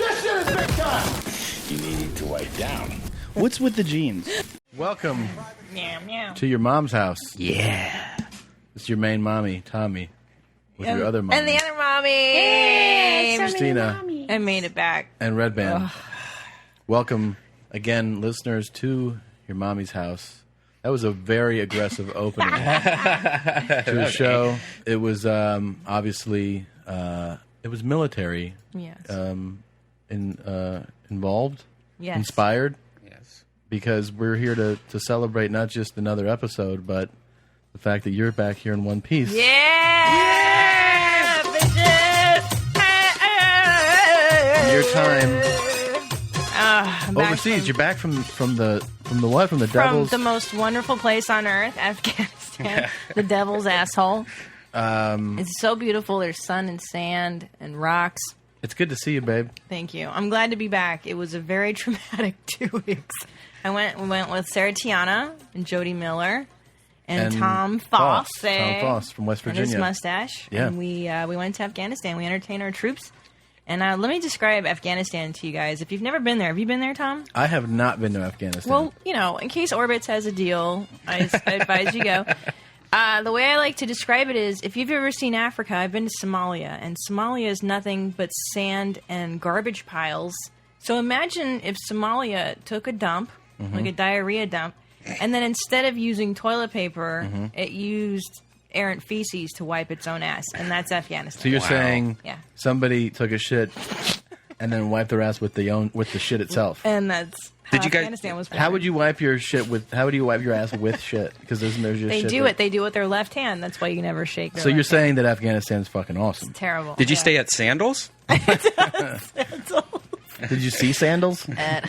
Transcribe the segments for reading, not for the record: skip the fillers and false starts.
This shit is big time. You need to wipe down. What's with the jeans? Welcome Meow, meow. to your mom's house. Yeah. It's your main mommy, Tommy, with your other mommy. And the other mommy. Hey, Christina. I made it back. And Red Band. Welcome again, listeners, to your mommy's house. That was a very aggressive opening to a show. It was obviously it was military Yes. involved, Yes. inspired, Yes. because we're here to celebrate not just another episode, but the fact that you're back here in one piece. Yeah! Bitches! Your time I'm back overseas. You're back from the what? From the from Devil's. the most wonderful place on earth, Afghanistan. The devil's asshole. It's so beautiful. There's sun and sand and rocks. It's good to see you, babe. Thank you. I'm glad to be back. It was a very traumatic 2 weeks. We went with Sarah Tiana and Jody Miller and Tom Foss. Tom Foss from West And Virginia. his mustache. Yeah. And we went to Afghanistan. We entertained our troops. And let me describe Afghanistan to you guys. If you've never been there, have you been there, Tom? I have not been to Afghanistan. Well, you know, in case Orbitz has a deal, I advise you go. The way I like to describe it is, if you've ever seen Africa, I've been to Somalia, and Somalia is nothing but sand and garbage piles. So imagine if Somalia took a dump, like a diarrhea dump, and then instead of using toilet paper, it used errant feces to wipe its own ass, and that's Afghanistan. so you're saying Yeah. somebody took a shit and then wiped their ass with the shit itself. And that's how Did you guys- Afghanistan was born. How would you wipe your shit with? How would you wipe your ass with shit? Because there's no just They shit do that- it. They do it with their left hand. That's why you never shake their So you're left hand. saying that Afghanistan's fucking awesome? Terrible. Did you Yeah. stay at Sandals? Did you see sandals? At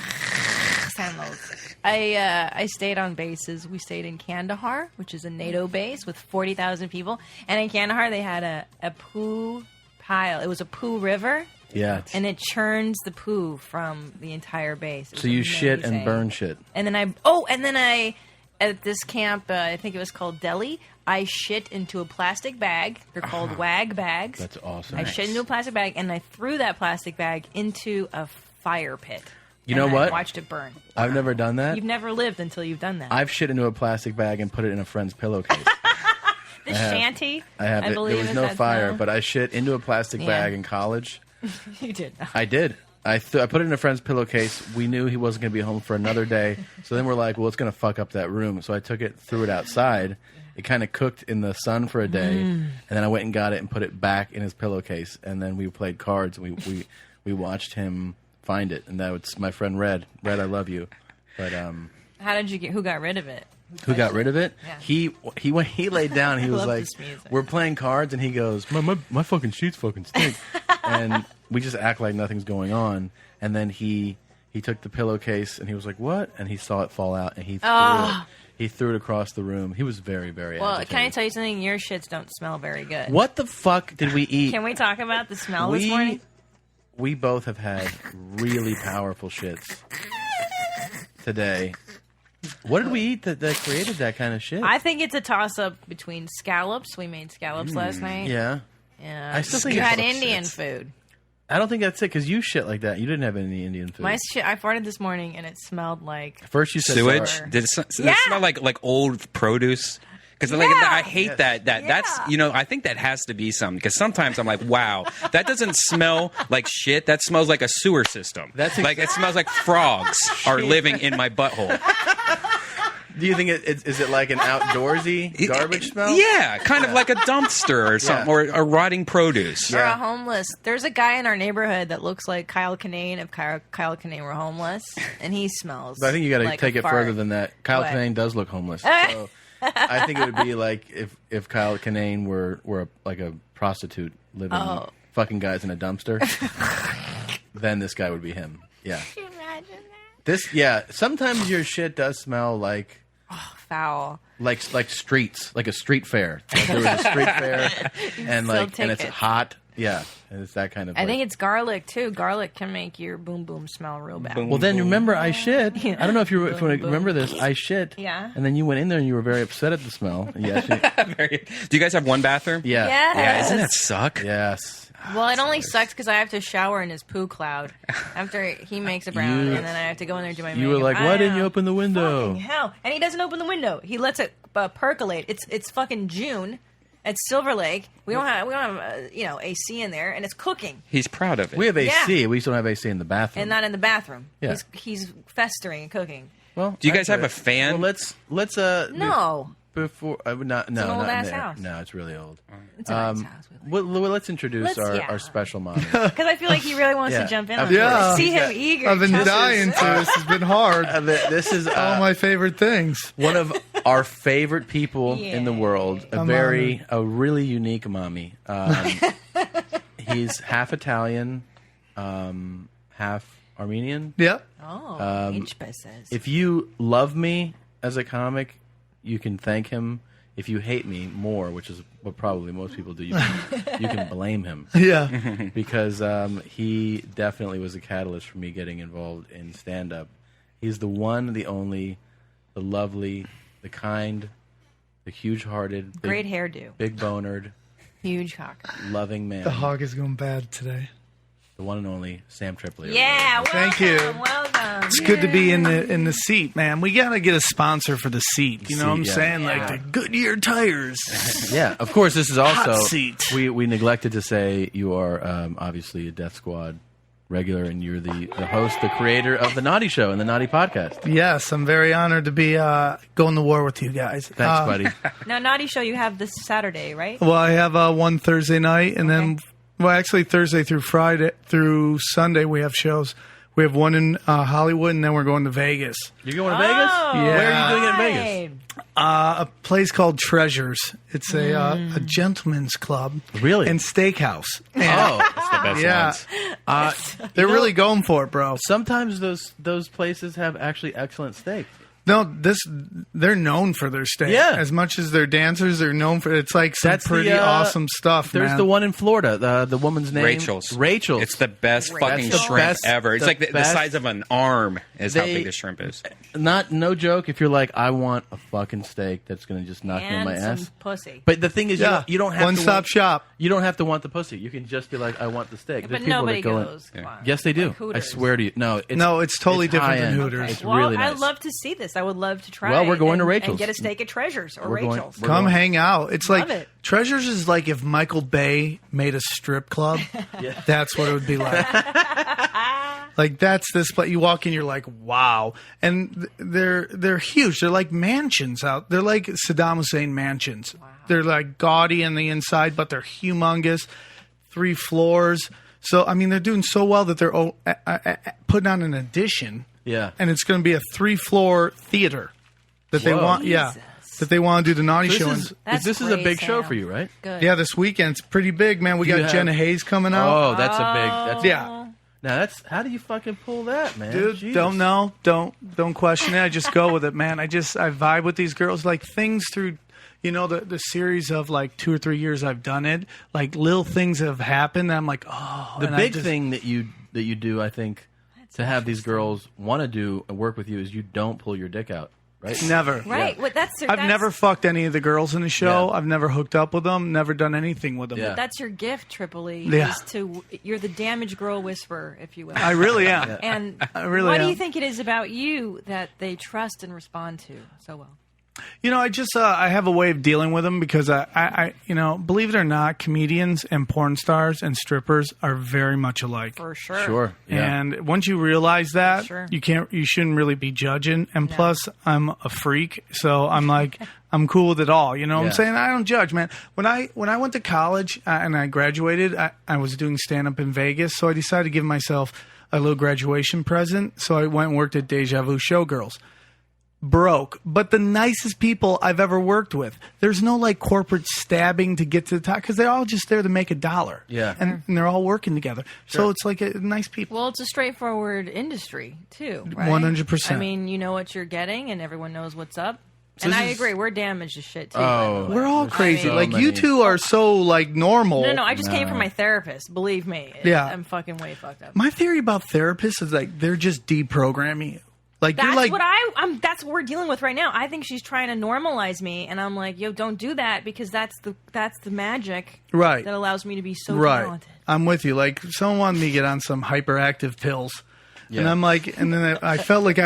Sandals. I stayed on bases. We stayed in Kandahar, which is a NATO base with 40,000 people. And in Kandahar, they had a poo pile. It was a poo river, Yeah. and it churns the poo from the entire base. It So was you shit and amazing. burn shit. And then I at this camp, I think it was called Delhi, I shit into a plastic bag. They're called WAG bags. That's awesome. I shit into a plastic bag, and I threw that plastic bag into a fire pit. You know And what? I watched it burn. I've never done that. You've never lived until you've done that. I've shit into a plastic bag and put it in a friend's pillowcase. The shanty. I have. There believe was is no that fire, smell. but I shit into a plastic Yeah. bag in college. You did. I did. I put it in a friend's pillowcase. We knew he wasn't going to be home for another day. So then we're like, well, it's going to fuck up that room. So I took it, threw it outside. It kind of cooked in the sun for a day. And then I went and got it and put it back in his pillowcase. And then we played cards. And we watched him find it. And that was my friend Red. Red, I love you. But How did you get? Who got rid of it? who got rid of it? Yeah. He laid down. He was love like, this music. we're playing cards. And he goes, my fucking sheets fucking stink. And we just act like nothing's going on. And then he took the pillowcase and he was like, what? And he saw it fall out and he threw it across the room. He was very, very Well, agitated. can I tell you something? Your shits don't smell very good. What the fuck did we eat? Can we talk about the smell this morning? We both have had really powerful shits today. What did we eat that created that kind of shit? I think it's a toss-up between scallops. We made scallops last night. yeah. Yeah. I still think you it's had scallops. Indian food. I don't think that's it because you shit like that. You didn't have any Indian food. My shit. I farted this morning and it smelled like. First you said Sewage? sorry. Did it Yeah. smell like old produce? Because Yeah. I hate that. That's I think that has to be something. Because sometimes I'm like, wow, that doesn't smell like shit. That smells like a sewer system. That's like it smells like frogs are living in my butthole. Do you think is it like an outdoorsy garbage smell? Yeah, kind of like a dumpster or something, or a rotting produce. Or a homeless. There's a guy in our neighborhood that looks like Kyle Kinane if Kyle Kinane were homeless, and he smells. But I think you got to like take a it fart. further than that. Kyle What? Kinane does look homeless. So I think it would be like if Kyle Kinane were like a prostitute living fucking guys in a dumpster. Then this guy would be him. Yeah. Can you imagine that? Sometimes your shit does smell like Foul. like streets, like a street fair. Like there was a street fair, and sell and it's tickets. hot. Yeah, and it's that kind of. I think it's garlic too. Garlic can make your boom boom smell real bad. Boom. Well, then remember I shit. Yeah. I don't know if you Boom, boom. remember this. I shit. Yeah. And then you went in there and you were very upset at the smell. Yes. Do you guys have one bathroom? Yeah. Yes. Yeah, doesn't that suck? Yes. Well, it only sucks because I have to shower in his poo cloud after he makes a brown, and then I have to go in there and do my makeup. You were like, why didn't you open the window? Fucking hell. And he doesn't open the window. He lets it percolate. It's fucking June at Silver Lake. We don't have AC in there, and it's cooking. He's proud of it. We have AC. Yeah. We just don't have AC in the bathroom. And not in the bathroom. Yeah. He's festering and cooking. Well, Do you guys that's have a fan? Well, let's No. before not no an not old-ass there. house. No, it's really old. It's a nice house. Well, let's introduce Let's- our special mommy. Because I feel like he really wants Yeah. to jump in on Yeah. this. I see him eager. I've been Just- dying to. This has been hard. This is All my favorite things. one of our favorite people in the Yay. world. I'm A really unique mommy. He's half Italian, half Armenian. Yep. Oh, each says. If you love me as a comic, you can thank him. If you hate me more, which is what probably most people do, you can blame him. Yeah. Because he definitely was a catalyst for me getting involved in stand-up. He's the one, the only, the lovely, the kind, the huge-hearted, Great hairdo. big bonered, Huge cock. loving man, The hog is going bad today. the one and only Sam Tripoli. Yeah, welcome, Thank you. Welcome. It's good to be in the seat, man. We gotta get a sponsor for the seat. You know what I'm Seat, yeah. saying? Like the Goodyear tires. Yeah, of course, this is also... Hot seat. We neglected to say you are obviously a Death Squad regular, and you're the host, the creator of The Naughty Show and The Naughty Podcast. Yes, I'm very honored to be going to war with you guys. Thanks, buddy. Now, Naughty Show you have this Saturday, right? Well, I have one Thursday night, and then, well, actually Thursday through Friday through Sunday we have shows. We have one in Hollywood, and then we're going to Vegas. You're going to Vegas? Oh, Yeah. Where are you doing it in right. Vegas? A place called Treasures. It's a gentleman's club. Really? And steakhouse. And, Oh, It's the best yeah. ones. They're really going for it, bro. sometimes those places have actually excellent steak. No, they're known for their steak. Yeah. As much as they're dancers, they're known for it's like some That's the, pretty awesome stuff, There's man. the one in Florida. The woman's name Rachel's. Rachel's. It's the best fucking That's the shrimp best- ever. It's the like the best- size of an arm is how They- big the shrimp is. no joke. If you're like, I want a fucking steak that's going to just knock me on And my some ass. pussy. But the thing is, Yeah. you don't have One to stop want, shop. You don't have to want the pussy. You can just be like, I want the steak. There's But people nobody that go in- goes. Come on. Yes, they do. Like I Hooters. swear to you. No, it's totally different than high-end. Hooters. It's Well, really nice. I'd love to see this. I would love to try. Well, we're going to and Rachel's. get a steak at Treasures or We're going- Rachel's. we're Come going- hang out. It's Love like it. Treasures is like if Michael Bay made a strip club. That's what it would be like. Like that's this place. You walk in, you're like, wow, and they're huge. They're like mansions out. They're like Saddam Hussein mansions. They're like gaudy on the inside, but they're humongous. 3 floors. So I mean, they're doing so well that they're putting on an addition. Yeah. And it's going to be a 3-floor theater that they Whoa. want. Yeah, that they want to do the Naughty This Show. is, That's this is a great, big show Sam. for you, right? Good. Yeah, this weekend it's pretty big, man. We Do you got have- Jenna Hayes coming out. Oh, that's a big. That's, Yeah, Now that's how do you fucking pull that, man? dude. Jesus. Don't know. Don't question it. I just go with it, man. I vibe with these girls. Like things through, the series of like 2 or 3 years I've done it. Like little things have happened. And I'm like, oh. The and big thing that you do, I think, to have these girls want to do and work with you is you don't pull your dick out, right? Never. Right. Yeah. Well, I've never fucked any of the girls in the show. Yeah. I've never hooked up with them. Never done anything with them. Yeah. That's your gift, Tripoli. Yeah. You're the damaged girl whisperer, if you will. I really am. And I really what do am. you think it is about you that they trust and respond to so well? I just I have a way of dealing with them because I believe it or not, comedians and porn stars and strippers are very much alike. For sure. Sure. Yeah. And once you realize that, Sure. you shouldn't really be judging. And plus, I'm a freak, so I'm like, I'm cool with it all. You know what Yeah. I'm saying? I don't judge, man. When I went to college and I graduated, I was doing stand up in Vegas, so I decided to give myself a little graduation present. So I went and worked at Deja Vu Showgirls. Broke, but the nicest people I've ever worked with. There's no like corporate stabbing to get to the top because they're all just there to make $1. Yeah. and they're all working together. So it's like nice people. Well, it's a straightforward industry, too, right? 100%. I mean, you know what you're getting, and everyone knows what's up. And this I is- agree. We're damaged as shit, too. Oh. by the way. We're all There's crazy. so like many- you two are so like normal. No, I just came from my therapist. Believe me. Yeah. I'm fucking way fucked up. My theory about therapists is like they're just deprogramming you. Like That's you're like what that's what we're dealing with right now. I think she's trying to normalize me, and I'm like, yo, don't do that because that's the magic Right. that allows me to be so Right. talented. I'm with you. Like, someone wanted me to get on some hyperactive pills. And Yeah. I'm like, and then I felt like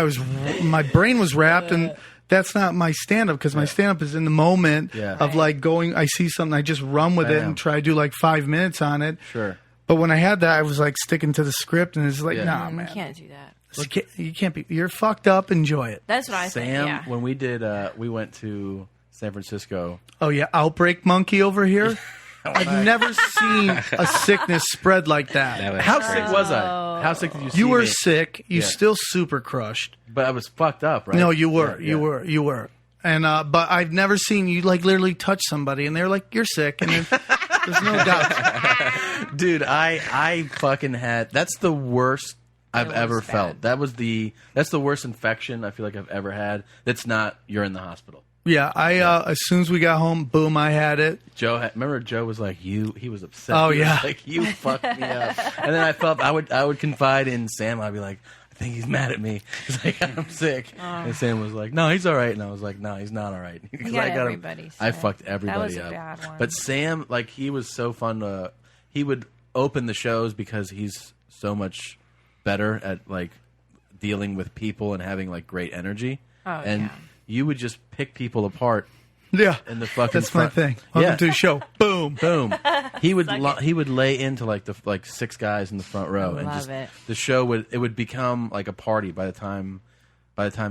my brain was wrapped, and that's not my stand-up, because my stand-up is in the moment Yeah. of like going, I see something, I just run with it Bam. and try to do like 5 minutes on it. Sure. But when I had that, I was like sticking to the script, and it's like, Yeah. nah, You man. can't do that. You can't be, you're fucked up, enjoy it. That's what I think. Sam, Yeah. when we did, we went to San Francisco. Oh yeah, Outbreak Monkey over here. I've never seen a sickness spread like that. was How crazy. sick was I? How sick did you see You were me? sick. You Yeah. still super crushed. But I was fucked up, right? No, you were. Yeah, yeah. You were. And but I've never seen you like literally touch somebody, and they're like, "You're sick," and then there's no doubt. Dude, I fucking had. That's the worst I've was ever bad. felt. That's the worst infection I feel like I've ever had. That's not you're in the hospital. Yeah, as soon as we got home, boom, I had it. Remember Joe was like he was upset. Oh, He was yeah. like you fucked me up. And then I felt I would confide in Sam. I'd be like, I think he's mad at me. He's like, I'm sick. And Sam was like, no, he's all right. And I was like, no, he's not all right. 'Cause got I got him. everybody I sick. fucked everybody That was a up. bad one. But Sam, like, he was so fun to. He would open the shows because he's so much better at like dealing with people and having like great energy. Oh, and yeah. you would just pick people apart Yeah, in the fucking. that's my front. thing. Welcome Yeah. to the show. Boom. Boom. He would he would lay into like the 6 guys in the front row, and Love just it. the show would become like a party by the time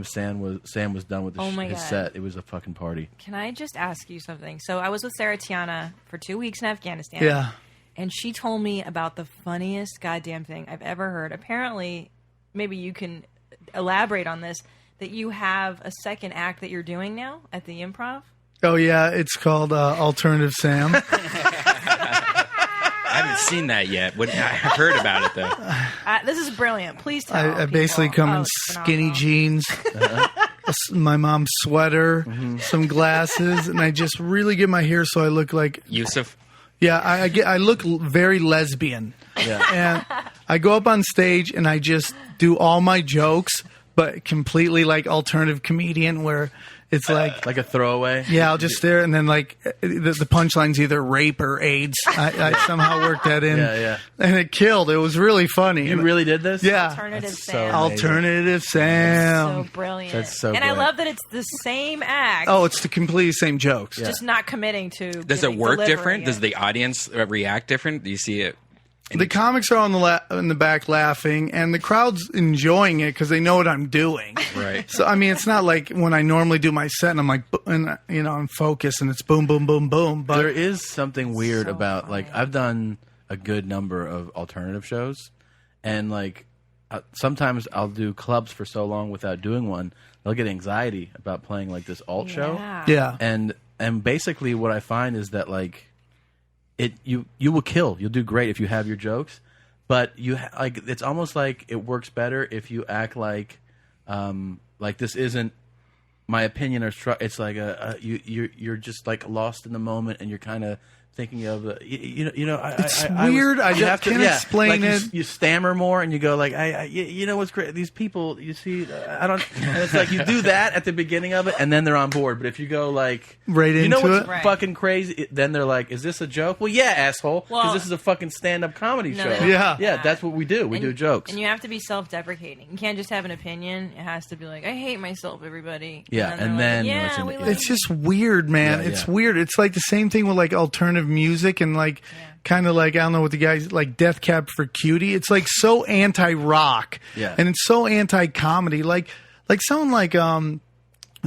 Sam was done with Oh my his God. set. It was a fucking party. Can I just ask you something? So I was with Sarah Tiana for 2 weeks in Afghanistan. Yeah. And she told me about the funniest goddamn thing I've ever heard. Apparently, maybe you can elaborate on this, that you have a second act that you're doing now at the Improv. Oh yeah, it's called Alternative Sam. I haven't seen that yet. I've heard about it though. This is brilliant. Please tell I basically people. come Oh, in it's skinny phenomenal. jeans, my mom's sweater, some glasses, and I just really get my hair so I look like Yusuf. yeah, I look very lesbian. Yeah. And I go up on stage and I just do all my jokes, but completely like alternative comedian, where it's like, Like a throwaway. yeah, I'll just stare, and then like the punchline's either rape or AIDS. I somehow worked that in, Yeah. and it killed. It was really funny. You really did this? yeah, Alternative That's so Sam. amazing. Alternative Sam. So brilliant. That's so and I good. love that it's the same act. Oh, it's the completely same jokes. just not committing to. Does it work delivering different? it. Does the audience react different? Do you see it? The comics are on in the back laughing, and the crowd's enjoying it because they know what I'm doing. Right. So I mean, it's not like when I normally do my set and I'm like, and I'm focused and it's boom, boom, boom, boom. But There is something weird So about like funny. I've done a good number of alternative shows, and like sometimes I'll do clubs for so long without doing one, they'll get anxiety about playing like this alt show. yeah, And basically what I find is that like you will kill. You'll do great if you have your jokes, but like it's almost like it works better if you act like this isn't my opinion or it's like you're just like lost in the moment and you're kind of thinking of It's weird. I you just have to- can't explain like it. You stammer more and you go like you know what's great, these people you see I don't, and it's like you do that at the beginning of it and then they're on board, but if you go like Right you know into what's it. Right. fucking crazy, then they're like, is this a joke? Well, yeah, asshole, because Well, this is a fucking stand-up comedy no, show. they don't Yeah. do Yeah, that. that's what we do. We And- do jokes. And you have to be self-deprecating. You can't just have an opinion. It has to be like, I hate myself, everybody. Yeah, they're and like, then yeah, listen, we like It's just weird, man. Yeah, It's yeah. weird. It's like the same thing with like alternative music and like kind of like I don't know what the guys like Death Cab for Cutie. It's like so anti-rock, Yeah. and it's so anti-comedy. Like someone like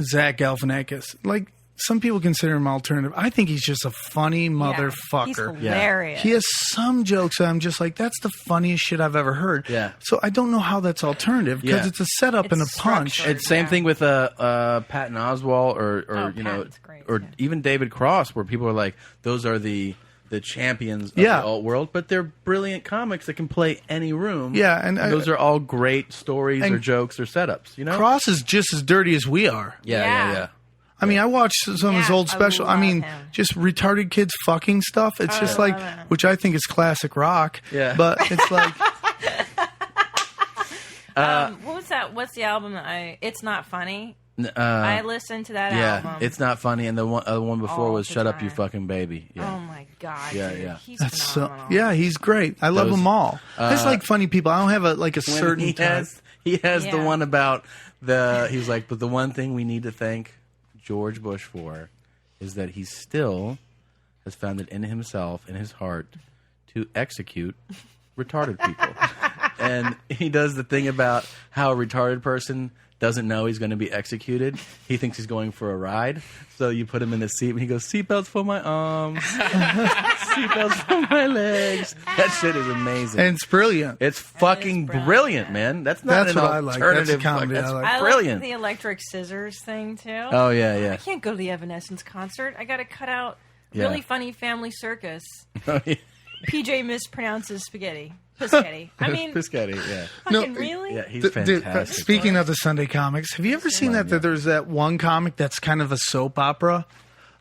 Zach Galifianakis. Like some people consider him alternative. I think he's just a funny He's motherfucker. hilarious. He has some jokes that I'm just like, that's the funniest shit I've ever heard. Yeah. So I don't know how that's alternative because Yeah. it's a setup and a It's punch. structured. It's same Yeah. thing with Patton Oswalt or Oh, you know Patton's great, or yeah. even David Cross, where people are like, those are the champions of Yeah. the alt world, but they're brilliant comics that can play any room. Yeah, and those are all great stories or and jokes or setups. You know, Cross is just as dirty as we are. Yeah. I mean, I watched some of his Yeah, old I special. I love mean, him. just retarded kids fucking stuff. It's just like, love it. which I think is classic rock. Yeah. But it's like, What was that? What's the album that It's Not Funny? I listened to that yeah, album. it's not funny. And the one before All was the "Shut Up, You time. Fucking Baby." Yeah. Oh my God, Yeah, dude. yeah. He's That's so, phenomenal. yeah, he's great. I love Those- them all. I just like funny people. I don't have a When certain he type. he has the Yeah. one about he was like, but the one thing we need to thank George Bush for is that he still has found it in himself, in his heart, to execute retarded people. And he does the thing about how a retarded person doesn't know he's going to be executed. He thinks he's going for a ride. So you put him in the seat and he goes, seatbelts for my arms, seatbelts for my legs. That shit is amazing. And it's brilliant. It's fucking brilliant, brilliant, yeah. man. That's not That's an what I like. That's a alternative. comedy That's I like. I brilliant. like the electric scissors thing too. Oh yeah, I yeah. can't go to the Evanescence concert. I got to cut out Yeah. really funny family circus. Oh, yeah. PJ mispronounces spaghetti. Piscetti. I mean, Piscetti, yeah. fucking really? Yeah, he's Dude, fantastic. speaking of the Sunday comics, have you ever seen that there's that one comic that's kind of a soap opera?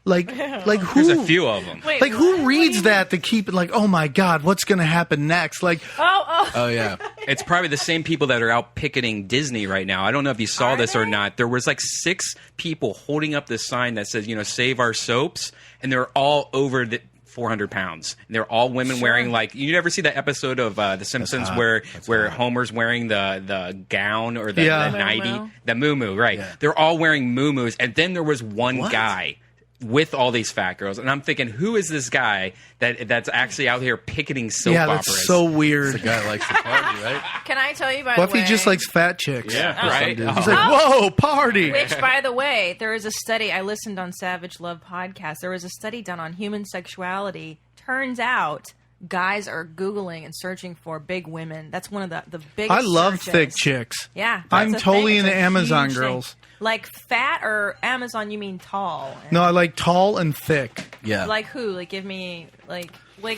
Like who? There's a few of them. Wait, Like what? who What do reads you that to keep it like, oh my God, what's going to happen next? Like, mean? Oh, Oh yeah. It's probably the same people that are out picketing Disney right now. I don't know if you saw Are this or they? not. There was like 6 people holding up this sign that says, save our soaps, and they're all over the 400 pounds. And they're all women wearing like, you ever see that episode of The Simpsons hot. where That's where hot. Homer's wearing the gown or the Yeah. nightie, Muumuu. the muumuu, right? Yeah. They're all wearing muumuus, and then there was one What? guy with all these fat girls, and I'm thinking, who is this guy that's actually out here picketing soap yeah, operas? that's so The weird. guy likes to party, right? can I tell you by What the if way? he just likes fat chicks? Yeah, Oh. right. Some dudes He's Oh. like, whoa, party. Which, by the way, there is a study. I listened on Savage Love podcast. There was a study done on human sexuality. Turns out, guys are Googling and searching for big women. That's one of the biggest. I love searches. thick chicks. Yeah, I'm that's a totally thing. It's into a Amazon huge thing. girls. Like fat or Amazon? You mean tall? No, I like tall and thick. Yeah. Like who? Like give me like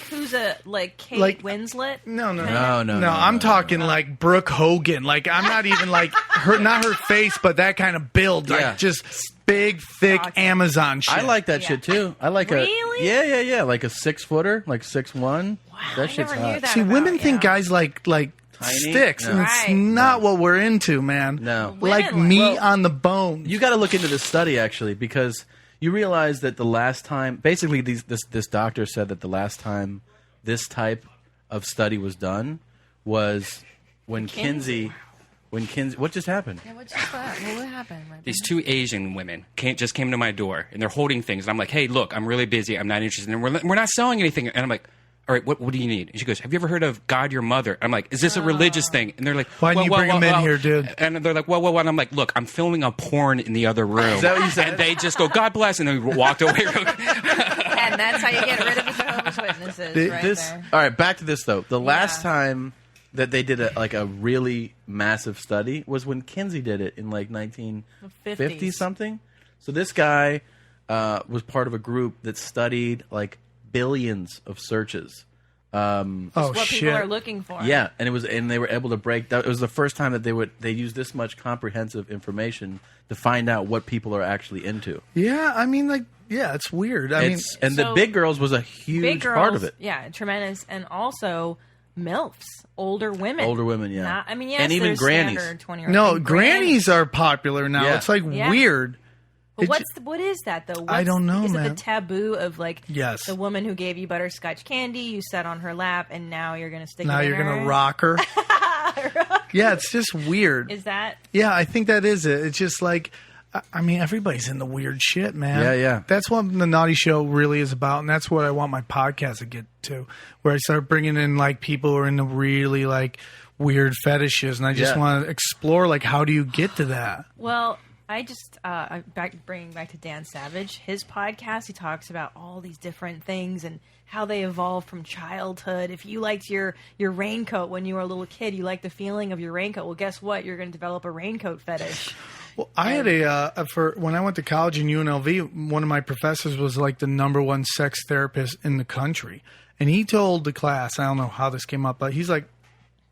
who's a Kate Like- Winslet? No. No, I'm talking like Brooke Hogan. Like I'm not even like her, not her face, but that kind of build. Yeah. Like just big, thick Gotcha. Amazon shit. I like that Yeah. shit too. I like Really? Yeah. Like a 6-footer, like 6'1". Wow, that I shit's never hot. knew that. See, about women think you. guys like Tiny? sticks, No. and it's Right. not what we're into, man. No. Like Women meat like- on the bone. You got to look into this study actually, because you realize that the last time, basically, this doctor said that the last time this type of study was done was when Kinsey. When Kinsey, what just happened? Yeah, what happened? These 2 Asian women just came to my door, and they're holding things. And I'm like, hey, look, I'm really busy. I'm not interested. And we're not selling anything. And I'm like, all right, what do you need? And she goes, have you ever heard of God Your Mother? I'm like, is this a religious thing? And they're like, Why didn't you bring them in here, dude? And they're like, well. And I'm like, look, I'm filming a porn in the other room. Is that what you said? And they just go, God bless. And then we walked away. And that's how you get rid of the Jehovah's Witnesses, right there. All right, back to this though. The last Yeah. time that they did a really massive study was when Kinsey did it in like 1950 50s. something. So this guy was part of a group that studied like billions of searches. oh What shit! people are looking for. Yeah, and they were able to break that. It was the first time that they used this much comprehensive information to find out what people are actually into. Yeah, I mean, like, yeah, it's weird. I mean, And the So- Big Girls was a huge Big girls, part of it. yeah, tremendous, and also MILFs, older women. Older women, yeah. Not, I mean, yes, And even there's grannies. standard 20-year-old. no, and grannies are popular now. Yeah. It's like Yeah. weird. But It what is that though? I don't know, Is it man. the taboo of like Yes. the woman who gave you butterscotch candy, you sat on her lap, and now you're gonna stick Now it in you're her? gonna rock her. Yeah, it's just weird. Is that? Yeah, I think that is it. It's just like, I mean, everybody's in the weird shit, man. Yeah, yeah. That's what the Naughty Show really is about, and that's what I want my podcast to get to, where I start bringing in like people who are into really like weird fetishes, and I just Yeah. want to explore like how do you get to that? Well, I just bringing back to Dan Savage, his podcast. He talks about all these different things and how they evolved from childhood. If you liked your raincoat when you were a little kid, you liked the feeling of your raincoat. Well, guess what? You're going to develop a raincoat fetish. Well, I had for when I went to college in UNLV, one of my professors was like the #1 sex therapist in the country, and he told the class, I don't know how this came up, but he's like,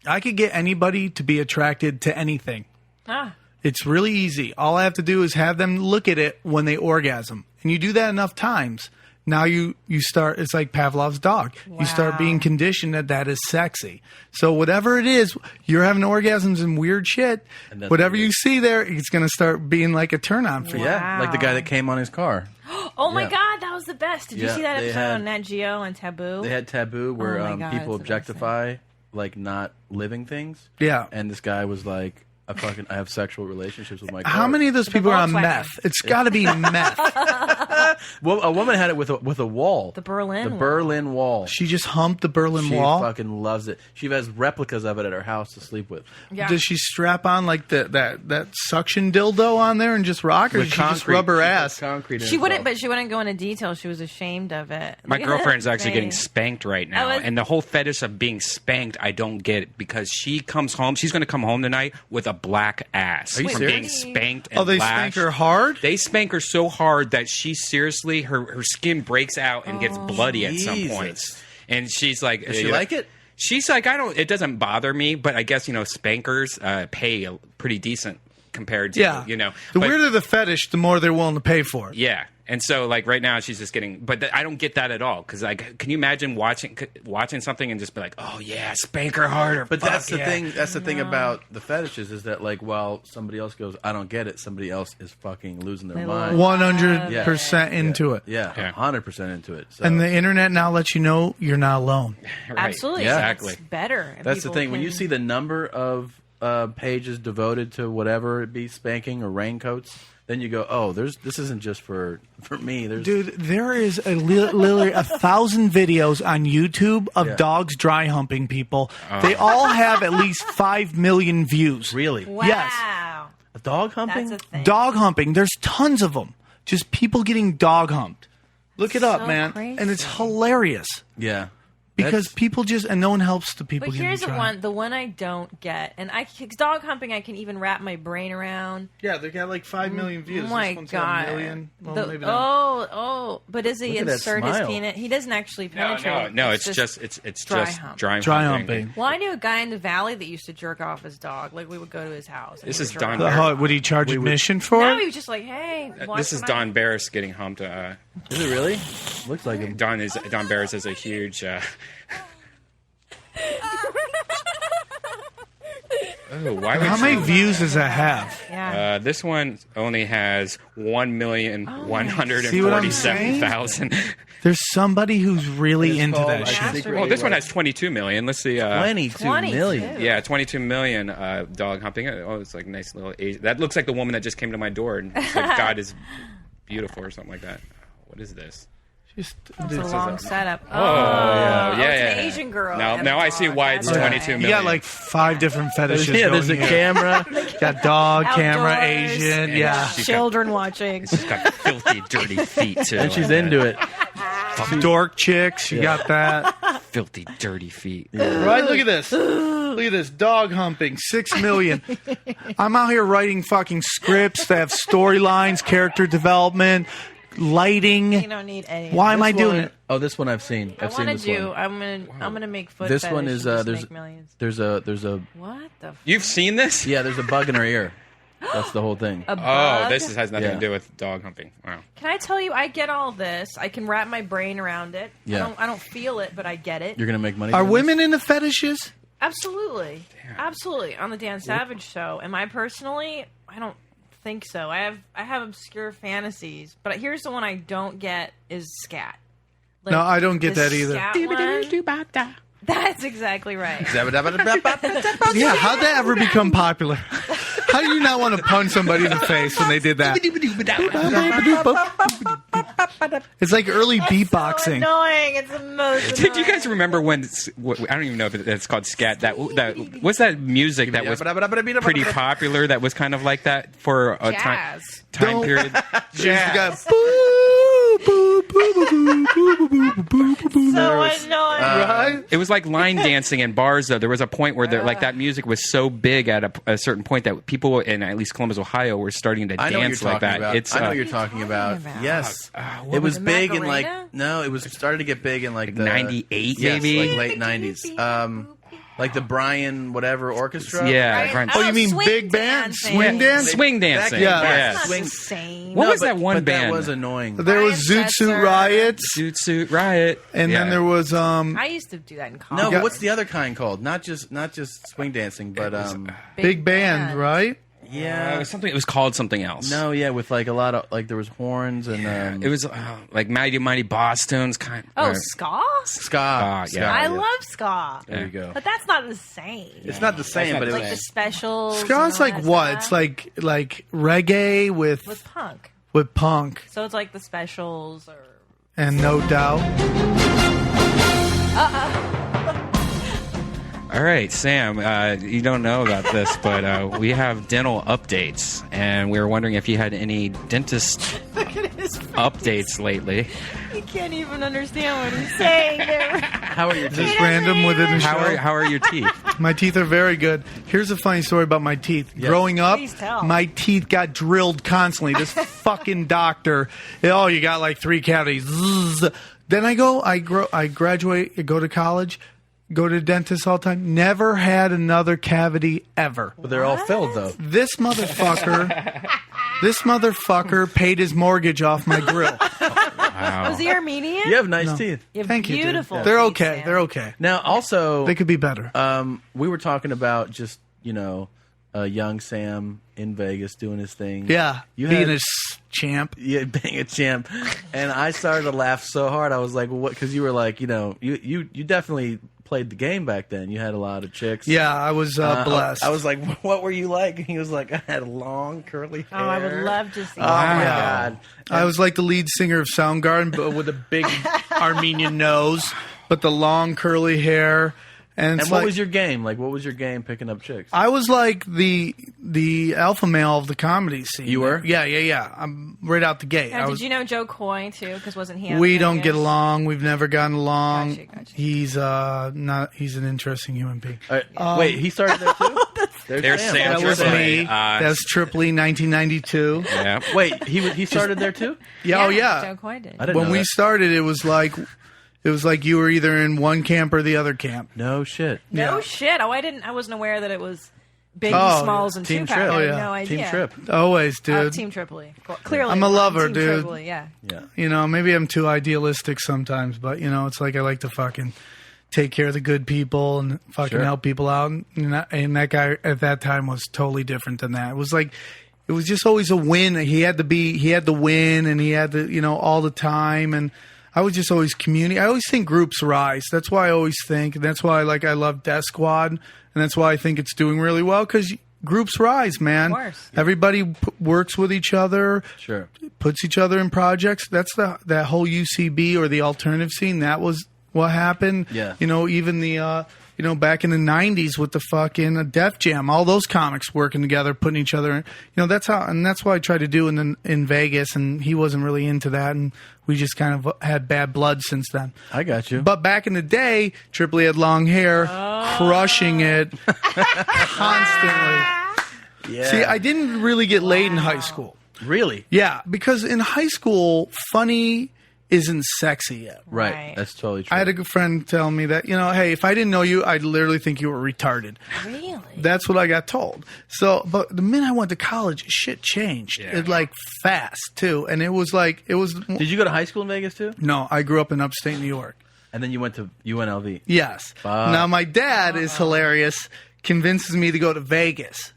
I could get anybody to be attracted to anything. Ah, It's really easy. All I have to do is have them look at it when they orgasm. And you do that enough times, Now you start, it's like Pavlov's dog. You start being conditioned that is sexy. So whatever it is, you're having orgasms and weird shit. that's Whatever weird. you see there, it's going to start being like a turn on for you. Yeah, like the guy that came on his car. Oh my Yeah. God, that was the best. Did you Yeah, see that they episode had- on Nat Geo and Taboo? They had Taboo where Oh my God, people it's the best thing. objectify like not living things. Yeah. And this guy was like, I have sexual relationships with my car. How many of those people are on Volkswagen. meth? It's got to be meth. Well, a woman had it with a wall. The Berlin The Wall. Berlin Wall. She just humped the Berlin She Wall. fucking loves it. She has replicas of it at her house to sleep with. Yeah. Does she strap on like that suction dildo on there and just rock, or does she just rub her She ass? puts concrete in She wouldn't, herself. but she wouldn't go into detail. She was ashamed of it. My Look at girlfriend's that actually getting face. spanked right now, I was- and the whole fetish of being spanked, I don't get it because she comes home. She's going to come home tonight with a black ass Are you from serious? being spanked. And Oh, they lashed. spank her hard? They spank her so hard that she seriously her skin breaks out and gets bloody at some Jesus. points. And she's like, Does she like it? She's like, I don't. It doesn't bother me, but I guess spankers pay pretty decent compared to Yeah. The The but- weirder the fetish, the more they're willing to pay for it. yeah. And so, like right now, she's just getting. But I don't get that at all because, like, can you imagine watching something and just be like, "Oh yeah, spank her harder." But fuck that's the yeah. thing. That's the thing about the fetishes is that like while somebody else goes, I don't get it. Somebody else is fucking losing their They mind. 100% into it. Yeah, Yeah. 100% into it. So And the internet now lets you know you're not alone. Right. Absolutely. Yeah. Exactly. It's better. if that's the people thing. When you can- see the number of pages devoted to whatever it be, spanking or raincoats, then you go, oh, this isn't just for me. There's Dude, there is literally 1,000 videos on YouTube of Yeah. dogs dry humping people. They all have at least 5 million views. really Wow. Yes. a dog humping. That's a thing. Dog humping. There's tons of them. Just people getting dog humped. Look it up, So man. crazy. And it's hilarious. Yeah, Because That's- people just, and no one helps the people But getting here's dry. the one I don't get, and cause dog humping I can even wrap my brain around. Yeah, they got like 5 million views. Oh my God! But does he Look at that insert his smile. penis? He doesn't actually penetrate. No, it's just dry just hump. dry Dry humping. humping. Well, I knew a guy in the valley that used to jerk off his dog. Like we would go to his house. and This he is would jerk Don off. Barrett. Would he charge admission for No, it? he was just like, hey. This is Don Barris getting humped. Is it really? Looks like him. Don Barris is a huge. Oh, why would How many you- views does that have? Yeah. This one only has 1,147,000. There's somebody who's really It's into called, that I shit. think, Oh, this one has 22 million. Let's see. 22 22. million. Yeah, 22 million dog humping. Oh, it's like a nice little. That looks like the woman that just came to my door and said, "God is beautiful" or something like that. What is this? Just, It's a long setup. Oh, yeah, it's yeah. an Asian girl. Now and a I see dog. why it's That's 22 right. you million. got like 5 different fetishes. Yeah, there's a going here. camera. Got dog, camera, Outdoors. Asian. And Yeah. she's got- Children watching. She's got filthy, dirty feet too. and she's into it. Dork chicks. You got that. filthy, dirty feet. Right? Look at this. Look at this. Dog humping. 6 million. I'm out here writing fucking scripts that have storylines, character development, lighting. You don't need any. Why am I This doing one- it? Oh, this one I've seen. I I've seen want this to do. one. I'm gonna make foot. This fetish one is and just there's make millions. there's a What the? You've seen this? yeah there's a bug in her ear. That's the whole thing. A Oh, bug? this has nothing Yeah. to do with dog humping. Wow. Can I tell you? I get all this. I can wrap my brain around it. Yeah. I don't feel it, but I get it. You're gonna make money. Are doing women into fetishes? Absolutely. Absolutely. On the Dan Savage show. Am I personally? I don't think so. I have obscure fantasies, but here's the one I don't get is scat. Like, No, I don't get the that either. scat one- That's exactly right. this? Yeah, how'd that ever become popular? How do you not want to punch somebody in the face when they did that? It's like early beatboxing. Annoying. It's the most. Did you guys remember when? I don't even know if it's called scat. That what's that music that was pretty popular? That was kind of like that for a time Jazz. period. Just got boo, boo, boo, boo, boo, boo, boo, boo, boo, boo. So annoying. Right? It was like line dancing in bars, though. There was a point where like that music was so big at a certain point that people in at least Columbus, Ohio, were starting to I know what you're dance like talking that. about. It's I know what you're talking about. about? Yes, what it was was it, big in like Macarena? no, it was started to get big in like the 98 yes, maybe? like late 90s. Like the Brian whatever orchestra. Yeah. Right? Brian- Oh, you mean swing big band? dancing. Swing dance? Swing dancing. Yeah. Yeah. That's Swing- not the same. What was that one but band? That was annoying. There was Brian Zoot Suit Setzer. Riots, Zoot Suit Riot. and then there was I used to do that in college. No, Yeah. but what's the other kind called? Not just swing dancing, but Big Band, right? it was called something else. No, yeah, with like a lot of like there was horns and It was like Mighty Boss Tunes kind. Oh, ska? ska. yeah. I love ska. There you go. But that's not the same. It's not the same, but it Like the was. specials. Ska and is all like that what? stuff. It's like reggae with with punk. punk So it's like the specials or. and No Doubt. All right, Sam, you don't know about this, but we have dental updates, and we were wondering if you had any dentist Look at his face. updates lately. He can't even understand what he's saying there. How are your teeth? Just random within the show. How are your teeth? My teeth are very good. Here's a funny story about my teeth. Growing up, Please tell. my teeth got drilled constantly. This fucking doctor, oh, you got like 3 cavities. Zzz. Then I graduate, I go to college, go to the dentist all the time. Never had another cavity ever. But they're all filled though. This motherfucker paid his mortgage off my grill. Wow. Was he Armenian? You have nice teeth. You have Thank you, dude. beautiful. They're teeth, okay. Sam. They're okay. Now, also, They could be better. we were talking about just young Sam in Vegas doing his thing. Yeah, you being had, a champ. yeah, being a champ, and I started to laugh so hard. I was like, "What?" Because you were like, you definitely played the game back then. You had a lot of chicks. Yeah, I was blessed. I was like, "What were you like?" And he was like, "I had long curly hair." Oh, I would love to see Oh my that. god! I was like the lead singer of Soundgarden, but with a big Armenian nose, but the long curly hair. And, it's And what like, was your game? Like, what was your game picking up chicks? I was like the alpha male of the comedy scene. You were? Yeah. I'm right out the gate. Now, I was, did you know Joe Coy too? Because wasn't he? on we don't Vegas? get along. We've never gotten along. Gotcha. He's not. He's an interesting human being. Wait, he started there too. There's Sam. That was Tripoli. me. That's Tripoli, 1992. Yeah. Wait, he started there too. Yeah, oh Joe yeah. Coy did. I didn't When know we that. started, it was like you were either in one camp or the other camp. No shit. No Yeah. shit. Oh, I wasn't aware that it was Biggie Oh, Smalls and Team Tupac. Trip. I Oh, had yeah. no idea. Team Trip. Always, dude. Team Tripoli. Clearly, I'm a we're on lover, Team dude. Tripoli, yeah. Yeah. You know, maybe I'm too idealistic sometimes, but it's like I like to fucking take care of the good people and fucking Sure. help people out. And that guy at that time was totally different than that. It was just always a win. He had to win, and he had to, all the time. And I was just always community. I always think groups rise. That's why I always think, and that's why I love Death Squad, and that's why I think it's doing really well, because groups rise, man. Of course. Everybody works with each other. Sure. Puts each other in projects. That's that whole UCB or the alternative scene. That was what happened. Yeah. Even the back in the 90s with the fucking Def Jam, all those comics working together, putting each other in. That's how, and that's what I tried to do in Vegas, and he wasn't really into that, and we just kind of had bad blood since then. I got you. But back in the day, Tripoli had long hair, crushing it constantly. yeah. See, I didn't really get laid in high school. really. Yeah, because in high school, funny isn't sexy yet. Right. Right. That's totally true. I had a good friend tell me that, hey, if I didn't know you, I'd literally think you were retarded. Really? That's what I got told. So, but the minute I went to college, shit changed. Yeah. It fast too. And it was Did you go to high school in Vegas too? no, I grew up in upstate New York. And then you went to UNLV. Yes. Fuck. Now my dad is hilarious, convinces me to go to Vegas.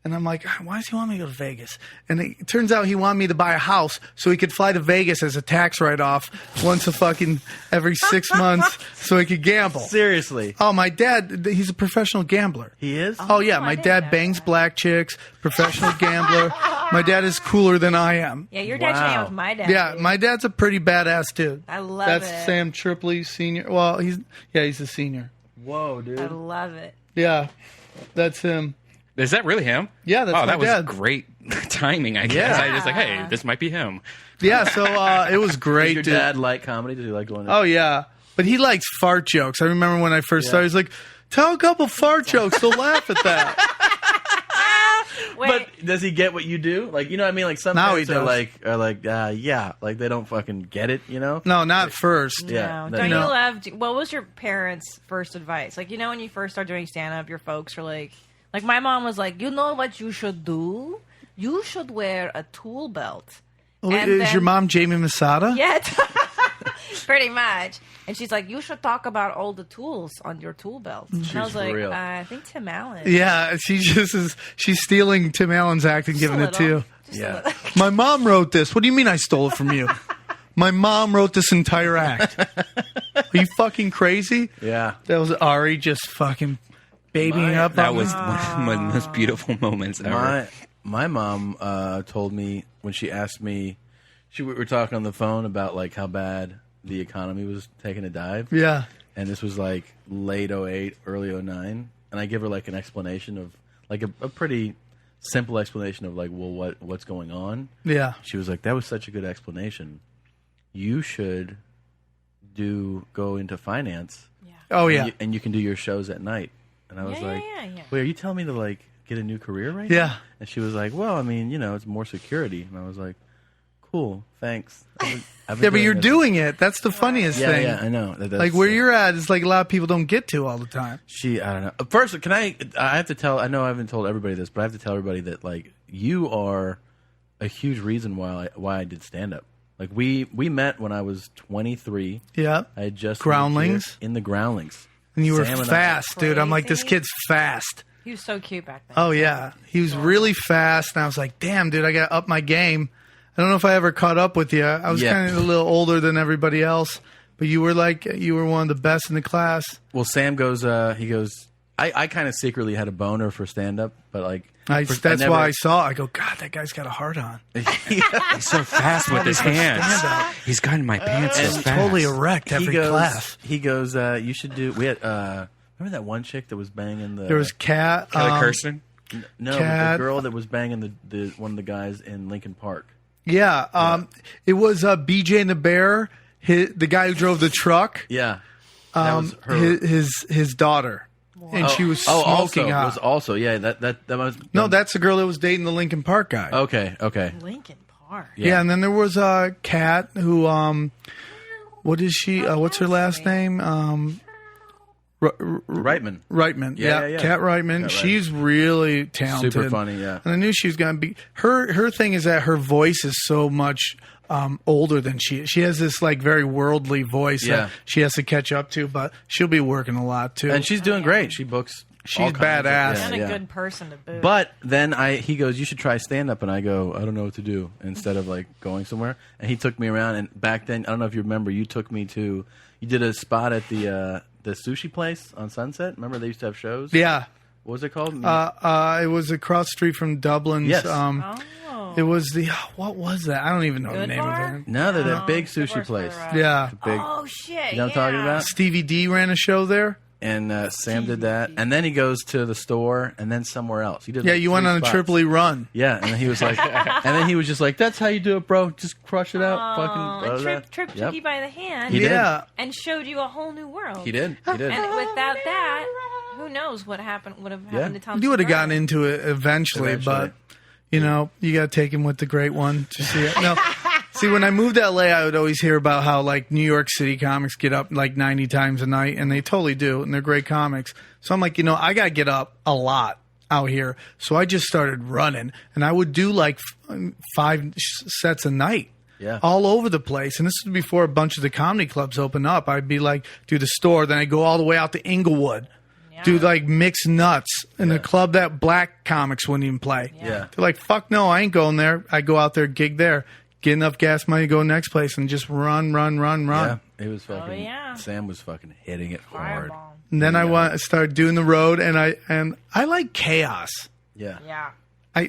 And I'm like, why does he want me to go to Vegas? And it turns out he wanted me to buy a house so he could fly to Vegas as a tax write-off every 6 months so he could gamble. Seriously. Oh, my dad, he's a professional gambler. He is? Oh, yeah. I My didn't dad know bangs that. black chicks, professional gambler. My dad is cooler than I am. Yeah, your dad's Wow. hanging out with my dad. Yeah, dude. my dad's a pretty badass dude. I love That's it. Sam Tripoli, senior. Well, he's a senior. Whoa, dude. I love it. Yeah, that's him. Is that really him? Yeah, that's oh, my that was dad. great timing, I guess. Yeah. I just hey, this might be him. Yeah, so it was Did great, your dude. dad like comedy? Did he like going to... Oh, yeah. But he likes fart jokes. I remember when I first started, he's like, tell a couple fart jokes. They'll laugh at that. Wait. But does he get what you do? Like, you know what I mean? Like some Now he parents does. are like, yeah, like they don't fucking get it, you know? No, not first. Yeah. No. No. Don't No. you love? What was your parents' first advice? Like, you know, when you first start doing stand up, your folks are like my mom was like, you know what you should do? You should wear a tool belt. Well, And is then- your mom Jamie Masada? Yeah, pretty much. And she's like, you should talk about all the tools on your tool belt. And I was for like, real. I think Tim Allen. Yeah, she just is. She's stealing Tim Allen's act and Just a giving it to little. you. Just a Yeah. little. My mom wrote this. What do you mean I stole it from you? My mom wrote this entire act. Are you fucking crazy? Yeah. That was Ari just fucking babying up. That on was me. one of the most beautiful moments ever. My mom told me when she asked me, we were talking on the phone about like how bad the economy was taking a dive. Yeah. And this was like late 08, early 09. And I give her like an explanation of like a pretty simple explanation of like, well, what's going on? Yeah. She was like, that was such a good explanation. You should go into finance. Oh yeah. And you can do your shows at night. And I was Yeah, like, yeah. wait, are you telling me to like get a new career right Yeah. now? And she was like, well, I mean, you know, it's more security. And I was like, cool, thanks. I've been Yeah, but you're this. doing it. That's the funniest Yeah, thing. yeah, I know. That's, Like where you're at is like a lot of people don't get to all the time. I don't know. First, I have to tell, I know I haven't told everybody this, but I have to tell everybody that like you are a huge reason why I did stand up. Like we met when I was 23. Yeah. I had just moved Groundlings? here in the Groundlings. And you were Sam and I- fast, dude. I'm like, this Crazy. kid's fast. He was so cute back then. Oh yeah, he was really fast, and I was like, "Damn, dude, I got to up my game." I don't know if I ever caught up with you. I was Yeah. kind of a little older than everybody else, but you were one of the best in the class. Well, Sam goes, he goes, I kind of secretly had a boner for stand up, but like, That's why I saw. I go, God, that guy's got a heart on. He's so fast with his hands. He's gotten my pants so fast. Totally erect every class. He goes, you should do. We had remember that one chick that was banging the. There was Kat. Kelly Kirsten? no Kat- the girl that was banging the one of the guys in Lincoln Park. Yeah, it was BJ and the Bear, the guy who drove the truck. Yeah, that was her. His daughter, and she was smoking also, hot. was also that was No, that's the girl that was dating the Lincoln Park guy. okay. Lincoln Park. Yeah, and then there was Kat who what is she? What's her last name? Reitman. Reitman. Yeah. Kat Reitman. Kat She's really talented. Super funny, yeah. And I knew she was going to be. Her thing is that her voice is so much older than she is. She has this like very worldly voice Yeah. that she has to catch up to, but she'll be working a lot too. And she's doing great. She books. She's all kinds of- badass. And yeah. a good person to boot. But then he goes, you should try stand up, and I go, I don't know what to do, instead of like going somewhere. And he took me around, and back then, I don't know if you remember, you did a spot at the sushi place on Sunset. Remember they used to have shows? Yeah. What was it called? It was across the street from Dublin's. Yes. Oh. It was what was that? I don't even know the Good name Bar? of it. No, they're that big Good sushi Bar's place. for, Yeah. Big, Oh shit! you know what I'm talking about? Stevie D ran a show there. And Sam did that, and then he goes to the store, and then somewhere else. He did. Yeah, like, you went 3 on a spots. Tripoli run. Yeah, and then he was like, and then he was just like, "That's how you do it, bro. Just crush it out, Oh, fucking." and blah, blah, Trip blah." took you by the hand. He did. Yeah. And showed you a whole new world. He did. He did. And without that, who knows what would have happened to Thompson? You would have gotten Run. into it eventually, but you know, you got to take him with the great one to see it. No, see, when I moved to LA, I would always hear about how like New York City comics get up like 90 times a night, and they totally do, and they're great comics. So I'm like, you know, I got to get up a lot out here. So I just started running, and I would do like 5 sets a night. Yeah. All over the place. And this was before a bunch of the comedy clubs opened up. I'd be like, do the store, then I'd go all the way out to Inglewood. Do like Mixed Nuts in a club that black comics wouldn't even play. Yeah. They're like, fuck no, I ain't going there. I go out there, gig there, get enough gas money, go next place, and just run. Yeah, it was fucking. Oh, yeah. Sam was fucking hitting it hard. Fireball. And then I started doing the road, and I like chaos. Yeah. Yeah.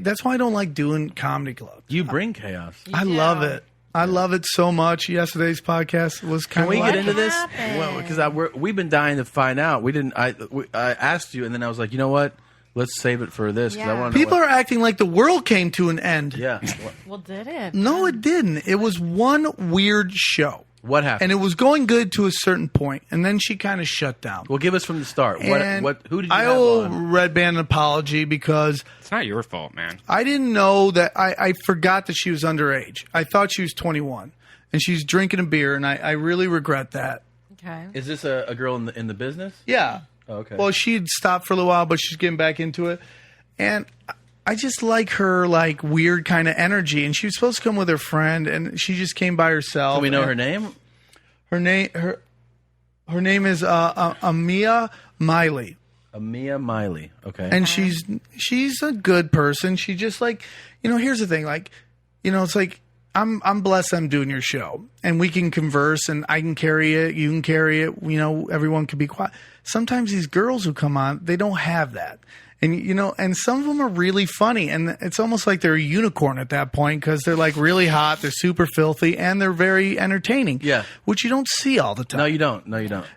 That's why I don't like doing comedy clubs. You bring chaos. I love it. I love it so much. Yesterday's podcast was kind Can of we like get into this? happened? Well, because we've been dying to find out. We didn't. I asked you, and then I was like, you know what? Let's save it for this because I Yeah. want to. people are acting like the world came to an end. Yeah. Well, did it? No, it didn't. It was one weird show. What happened? And it was going good to a certain point, and then she kind of shut down. Well, give us from the start. And Who did you I have owe on? Red Band an apology because It's not your fault, man. I didn't know that. I forgot that she was underage. I thought she was 21, and she's drinking a beer, and I really regret that. Okay. Is this a girl in the business? Yeah. Oh, okay. Well, she'd stopped for a little while, but she's getting back into it, and I just like her like weird kind of energy. And she was supposed to come with her friend, and she just came by herself. Can we know and her name? Her name is Amia Miley. Amia Miley. Okay. And she's a good person. She just like, here's the thing, like, it's like I'm blessed I'm doing your show and we can converse and I can carry it, you can carry it, everyone can be quiet. Sometimes these girls who come on, they don't have that. And and some of them are really funny, and it's almost like they're a unicorn at that point because they're like really hot, they're super filthy, and they're very entertaining. Yeah. Which you don't see all the time. No, you don't.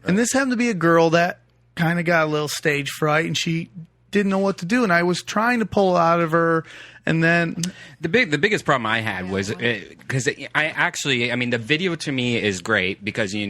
And this happened to be a girl that kind of got a little stage fright, and she didn't know what to do. And I was trying to pull out of her, and then The biggest problem I had was because the video to me is great because you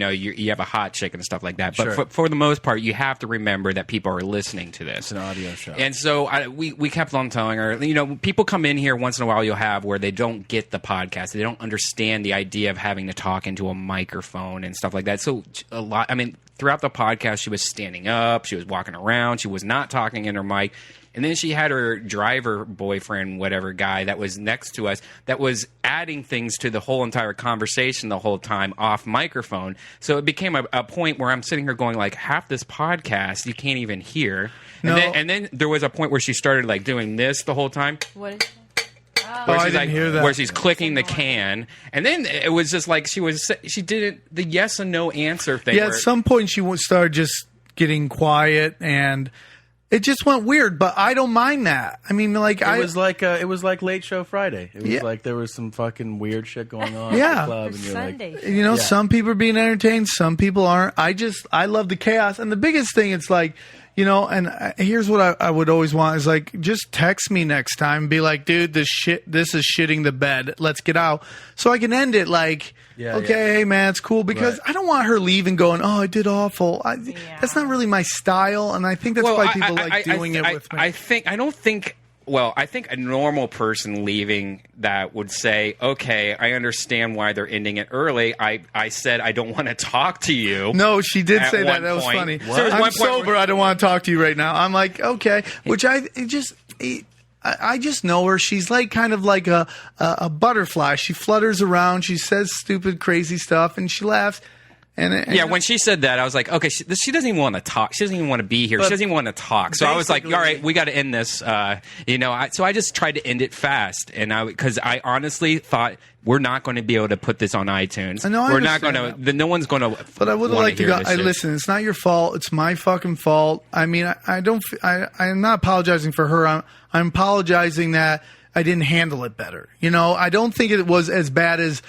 have a hot chick and stuff like that. But Sure. for the most part, you have to remember that people are listening to this. It's an audio show. And so we kept on telling her, people come in here once in a while. You'll have where they don't get the podcast, they don't understand the idea of having to talk into a microphone and stuff like that. So a lot. Throughout the podcast, she was standing up, she was walking around, she was not talking in her mic. And then she had her driver boyfriend, whatever guy that was next to us that was adding things to the whole entire conversation the whole time off microphone. So it became a point where I'm sitting here going like half this podcast you can't even hear. No. And then there was a point where she started like doing this the whole time. What is Where I she's didn't hear that. Where she's clicking the can, and then it was just like she did the yes and no answer thing. yeah, where- at some point she started just getting quiet, and it just went weird. But I don't mind that. I mean, like It was like Late Show Friday. It was Yeah. like there was some fucking weird shit going on Yeah. at the club, and you're like, Sunday. some people are being entertained, some people aren't. I love the chaos, and the biggest thing, it's like, here's what I would always want is like, just text me next time and be like, dude, this is shitting the bed. Let's get out. So I can end it like, Yeah, okay, hey man, it's cool, because Right. I don't want her leaving going, oh, I did awful. That's not really my style, and I think that's why people like doing it with me. I think a normal person leaving that would say, okay, I understand why they're ending it early. I said I don't want to talk to you. No, she did At say that. one That was point. funny. What? There was I'm one point sober. where- I don't want to talk to you right now. I'm like, okay. Which I just know her. She's like kind of like a butterfly. She flutters around. She says stupid, crazy stuff, and she laughs. And Yeah, when she said that, I was like, okay, she doesn't even want to talk. She doesn't even want to be here. She doesn't even want to talk. So I was like, all right, we got to end this. So I just tried to end it fast, and because I honestly thought we're not going to be able to put this on iTunes. I know, I we're not going understand to. No one's going to. But I would have liked to go. Listen, it's not your fault. It's my fucking fault. I mean, I'm not apologizing for her. I'm apologizing that I didn't handle it better. I don't think it was as bad as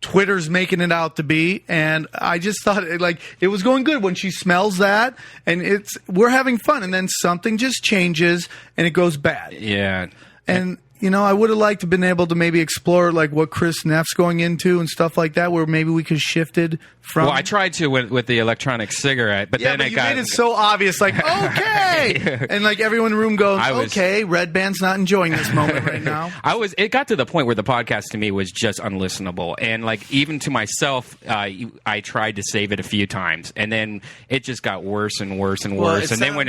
Twitter's making it out to be, and I just thought it was going good when she smells that, and we're having fun, and then something just changes and it goes bad. Yeah. And I would have liked to been able to maybe explore like what Chris Neff's going into and stuff like that, where maybe we could shifted from. Well, I tried to with the electronic cigarette, but Yeah, then but it you got made it so obvious, like, okay! And like everyone in the room goes, okay, Red Band's not enjoying this moment right now. It got to the point where the podcast to me was just unlistenable. And like, even to myself, I tried to save it a few times, and then it just got worse and worse and worse. And then when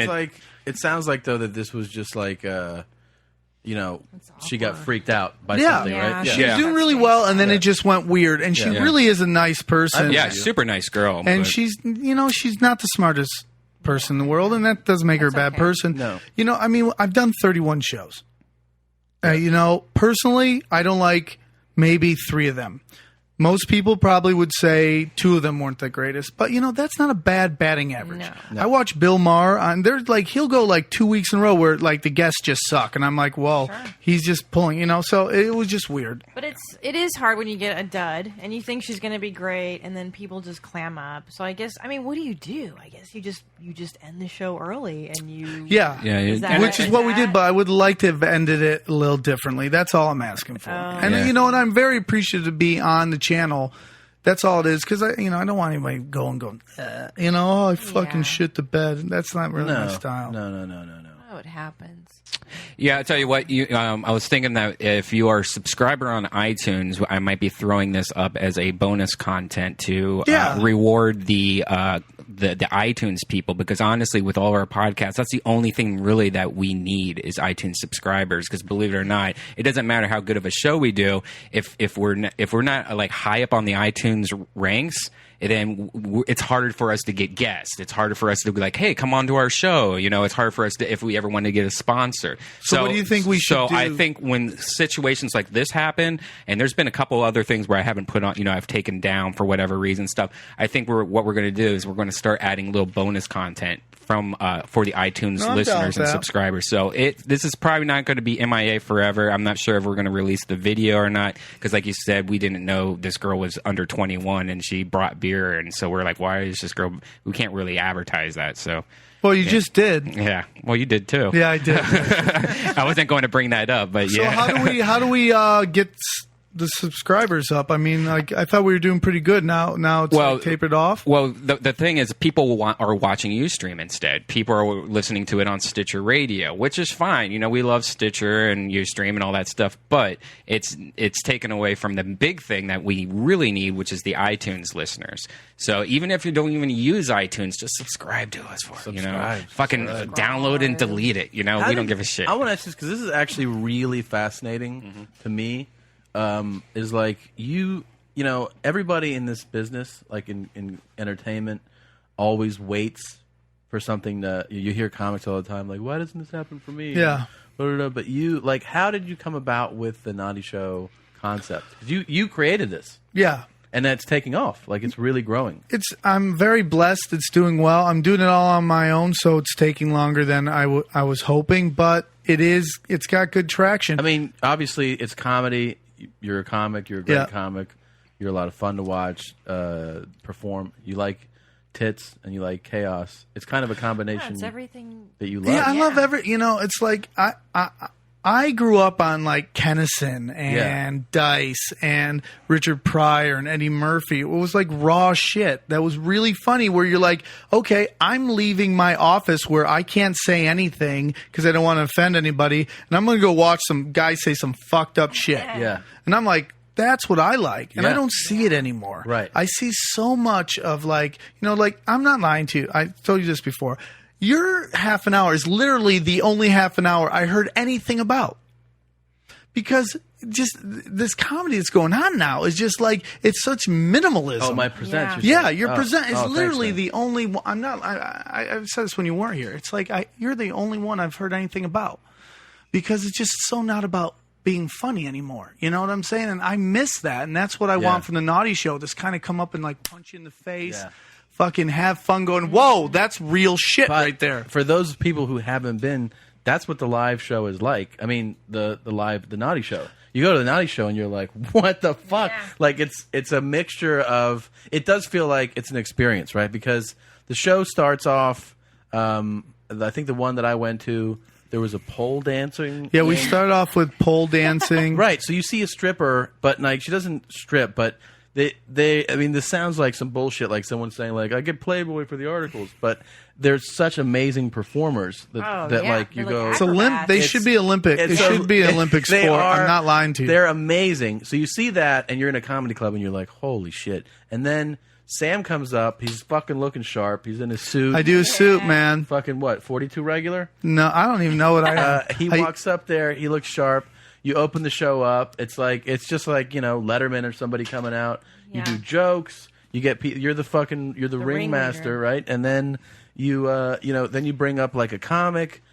it sounds like though that this was just like, she got freaked out by Yeah. something, right? She was doing really well, and then it just went weird. And she Yeah. really is a nice person. yeah, super nice girl. And but- she's not the smartest person in the world, and that doesn't make her a bad person. No. I mean, I've done 31 shows. Personally, I don't like maybe 3 of them. Most people probably would say 2 of them weren't the greatest, but that's not a bad batting average. No. I watch Bill Maher, and there's like he'll go like 2 weeks in a row where like the guests just suck, and I'm like, well, he's just pulling, So it was just weird. But it is hard when you get a dud and you think she's going to be great, and then people just clam up. So I guess, what do you do? I guess you just end the show early, and you Yeah, which is what we did. But I would like to have ended it a little differently. That's all I'm asking for. And Yeah. and I'm very appreciative to be on the channel That's all it is. Because I don't want anybody going, I fucking shit the bed. That's not really my style. No. Oh, it happens. Yeah, I tell you what. I was thinking that if you are a subscriber on iTunes, I might be throwing this up as a bonus content to reward the iTunes people, because honestly, with all our podcasts, that's the only thing really that we need is iTunes subscribers. Because believe it or not, it doesn't matter how good of a show we do if we're not like high up on the iTunes ranks. Then it's harder for us to get guests. It's harder for us to be like, hey, come on to our show. It's harder for us to, if we ever want to get a sponsor. So what do you think we should do? So I think when situations like this happen, and there's been a couple other things where I haven't put on, I've taken down for whatever reason stuff. I think what we're going to do is we're going to start adding little bonus content for the iTunes listeners and subscribers. So this is probably not going to be MIA forever. I'm not sure if we're going to release the video or not, because like you said, we didn't know this girl was under 21 and she brought beer, and so we're like, why is this girl? We can't really advertise that. So. Well, you just did. Yeah. Well, you did too. Yeah, I did. I wasn't going to bring that up, but so yeah. how do we get the subscribers up? I mean, like, I thought we were doing pretty good. Now it's like tapered off. Well, the thing is, people are watching Ustream instead. People are listening to it on Stitcher Radio, which is fine. We love Stitcher and Ustream and all that stuff, but it's taken away from the big thing that we really need, which is the iTunes listeners. So even if you don't even use iTunes, just subscribe to us fucking download and delete it. We don't give a shit. I want to ask this because this is actually really fascinating to me. Is like everybody in this business, like in entertainment, always waits for something to. You hear comics all the time, like, why doesn't this happen for me? Yeah. But you, like, how did you come about with the Naughty Show concept? You created this. Yeah. And that's taking off. Like, it's really growing. I'm very blessed. It's doing well. I'm doing it all on my own, so it's taking longer than I was hoping, but it's got good traction. I mean, obviously, it's comedy. You're a comic. You're a great comic. You're a lot of fun to watch, perform. You like tits and you like chaos. It's kind of a combination. It's everything that you love. Yeah, I love it's like I grew up on like Kennison and Dice and Richard Pryor and Eddie Murphy. It was like raw shit that was really funny, where you're like, okay, I'm leaving my office where I can't say anything because I don't want to offend anybody, and I'm going to go watch some guy say some fucked up shit. Yeah. And I'm like, that's what I like. And I don't see it anymore. Right. I see so much of like, I'm not lying to you. I told you this before. Your half an hour is literally the only half an hour I heard anything about. Because just this comedy that's going on now is just like, it's such minimalism. Oh, my present. Yeah, your present is literally thanks, the only one. I'm not, I've said this when you weren't here. It's like, you're the only one I've heard anything about. Because it's just so not about being funny anymore. You know what I'm saying? And I miss that. And that's what I want from the Naughty Show. This kind of come up and like punch you in the face. Yeah. Fucking have fun going, whoa, that's real shit right there. For those people who haven't been, that's what the live show is like. I mean, the Naughty Show. You go to the Naughty Show and you're like, what the fuck? Yeah. Like, it's a mixture of, it does feel like it's an experience, right? Because the show starts off, I think the one that I went to, there was a pole dancing. Yeah, we started off with pole dancing. Right, so you see a stripper, but like, she doesn't strip, but They I mean, this sounds like some bullshit, like someone saying like, I get Playboy for the articles, but they're such amazing performers that like you go. It's they should be Olympic. It should be an Olympic sport. I'm not lying to you. They're amazing. So you see that, and you're in a comedy club, and you're like, holy shit. And then Sam comes up. He's fucking looking sharp. He's in his suit. I do a suit, man. Fucking what? 42 regular? No, I don't even know what I. He walks up there. He looks sharp. You open the show up. It's just like Letterman or somebody coming out. You do jokes. You get you're the ringmaster, right? And then then you bring up like a comic.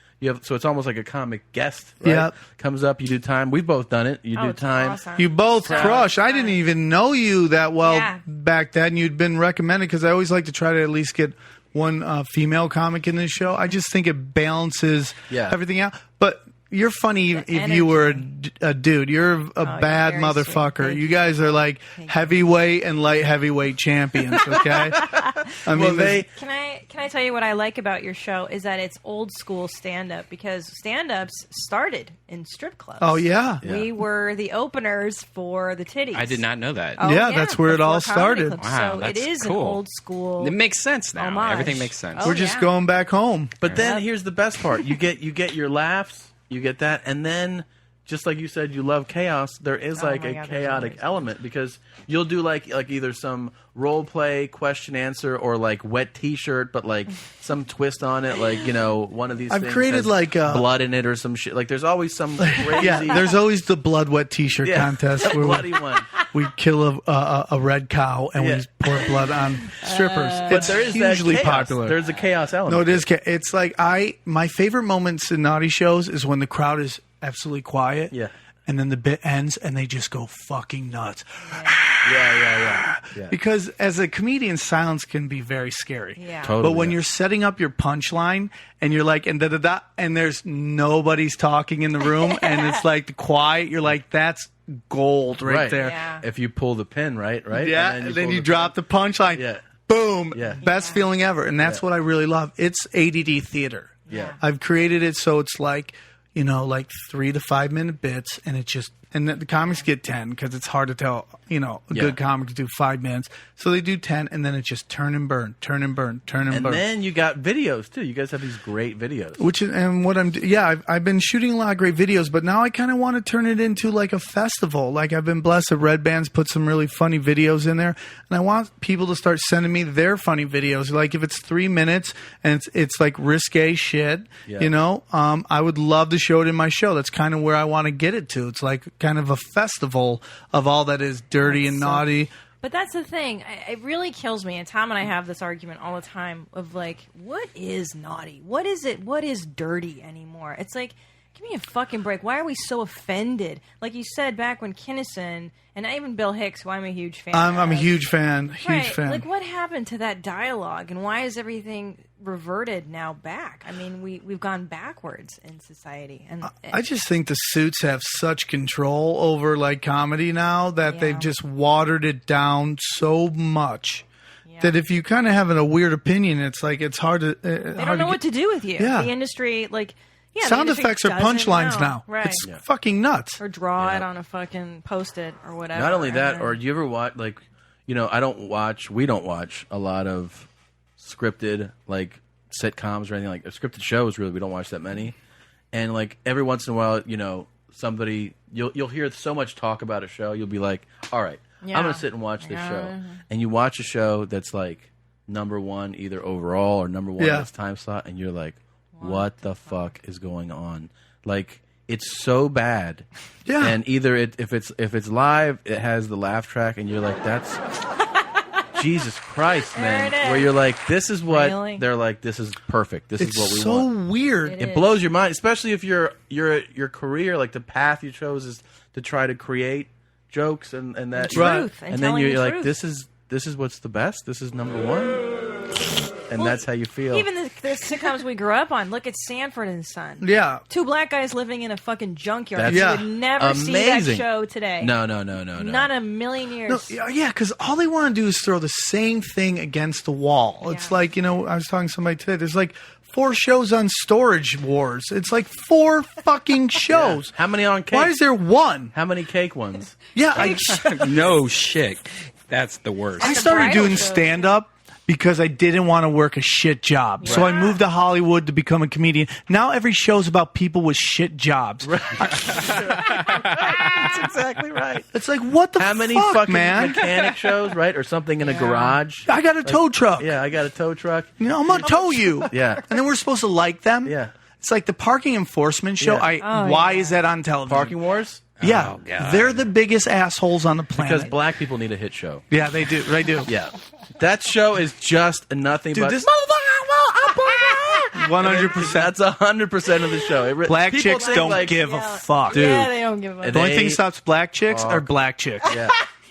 So it's almost like a comic guest, right? Yep. Comes up. You do time. We've both done it. You do time. Awesome. You both crush. I didn't even know you that well back then. You'd been recommended because I always like to try to at least get one female comic in this show. I just think it balances everything out. But you're funny if energy. you were a dude. You're a bad very motherfucker. sweet. Thank You guys are like heavyweight and light heavyweight champions. Okay. I mean, Well, they Can I tell you what I like about your show is that it's old school stand up because stand ups started in strip clubs. oh yeah. We were the openers for the titties. I did not know that. Oh, Yeah, that's where it before all comedy started. clubs. Wow, so it that's is an cool. old school. It makes sense now. Homage. Everything makes sense. Oh, We're just yeah. going back home. But then here's the best part: you get your laughs, you get that, and then just like you said, you love chaos. There is like my a God, there's chaotic always element because you'll do like either some role play question answer or like wet T-shirt, but like some twist on it, like one of these. I've things created, has like, blood in it or some shit. Like there's always some crazy. Yeah, there's always the blood wet T-shirt contest where bloody one. we kill a red cow and Yeah. we pour blood on strippers. But It's there is hugely that chaos. popular. There's a chaos element. No, it is. It's like my favorite moments in naughty shows is when the crowd is absolutely quiet. Yeah. And then the bit ends and they just go fucking nuts. Yeah. Because as a comedian, silence can be very scary. Yeah. Totally. But when you're setting up your punchline and you're like, and da-da-da, and there's nobody's talking in the room and it's like the quiet, you're like, that's gold right there. Yeah. If you pull the pin, right? Yeah, and then pull you the drop the punchline. Yeah. Boom. Yeah. Best feeling ever. And that's what I really love. It's ADD theater. Yeah. I've created it so it's like, like 3 to 5 minute bits, and it just, and the comics get 10 because it's hard to tell, a good comic to do 5 minutes. So they do 10, and then it's just turn and burn, turn and burn, turn and And burn. then you got videos too. You guys have these great videos. Which is, and what I've been shooting a lot of great videos, but now I kind of want to turn it into like a festival. Like I've been blessed that Red Band's put some really funny videos in there, and I want people to start sending me their funny videos. Like if it's 3 minutes and it's like risque shit, Yeah. I would love to show it in my show. That's kind of where I want to get it to. It's like kind of a festival of all that is dirty and naughty. But that's the thing. It really kills me. And Tom and I have this argument all the time of like, what is naughty? What is it? What is dirty anymore? It's like, give me a fucking break. Why are we so offended? Like you said back when Kinnison and even Bill Hicks, who I'm a huge fan I'm a of. huge fan. Huge fan. Like what happened to that dialogue and why is everything reverted now back? I mean, we've gone backwards in society. And I just think the suits have such control over like comedy now that Yeah. they've just watered it down so much that if you kind of have a weird opinion, it's like it's hard to. they don't know what to do with you. Yeah. The industry, like, the Sound industry effects are doesn't punchlines know. now. Right. It's fucking nuts. Or draw it on a fucking post-it or whatever. Not only that, And or then- do you ever watch we don't watch a lot of scripted like sitcoms or anything like scripted shows. Really, we don't watch that many. And like every once in a while, somebody you'll hear so much talk about a show, you'll be like, all right, Yeah. I'm gonna sit and watch this show. And you watch a show that's like number one either overall or number one in its time slot, and you're like, what the fuck is going on? Like it's so bad. Yeah. And either if it's live, it has the laugh track, and you're like, that's Jesus Christ, man. There it is. Where you're like, this is what Really? they're like. This is perfect. This It's is what we so want. weird. It It is. blows your mind, especially if your career, like the path you chose, is to try to create jokes and that. Truth, and And then telling you're the like, truth. this is what's the best. This is number one. And that's how you feel. Even the sitcoms we grew up on. Look at Sanford and Son. Yeah. Two black guys living in a fucking junkyard. That's You Yeah. would never see that amazing. show today. No. Not a million years. No, yeah, because all they want to do is throw the same thing against the wall. It's Yeah. like, I was talking to somebody today. There's like 4 shows on Storage Wars. It's like 4 fucking shows. How many on cake? Why is there one? How many cake ones? Yeah, No shit. That's the worst. I the started bridal doing shows. stand up because I didn't want to work a shit job. So I moved to Hollywood to become a comedian. Now every show's about people with shit jobs. That's exactly right. It's like, what the How many fuck, fucking man? mechanic shows, right? Or something in a garage. I got a tow truck. Yeah, I got a tow truck. I'm going to tow you. Yeah. And then we're supposed to like them. Yeah. It's like the parking enforcement show. Yeah. Why is that on television? Parking Wars? Yeah. Oh, God. They're the biggest assholes on the planet. Because black people need a hit show. yeah, they do. They do. Yeah. That show is just nothing Dude, but... this 100%. That's 100% of the show. Black people chicks think, don't like, give a fuck. Dude. Yeah, they don't give a fuck. The only thing They- that stops black chicks are black chicks. Yeah.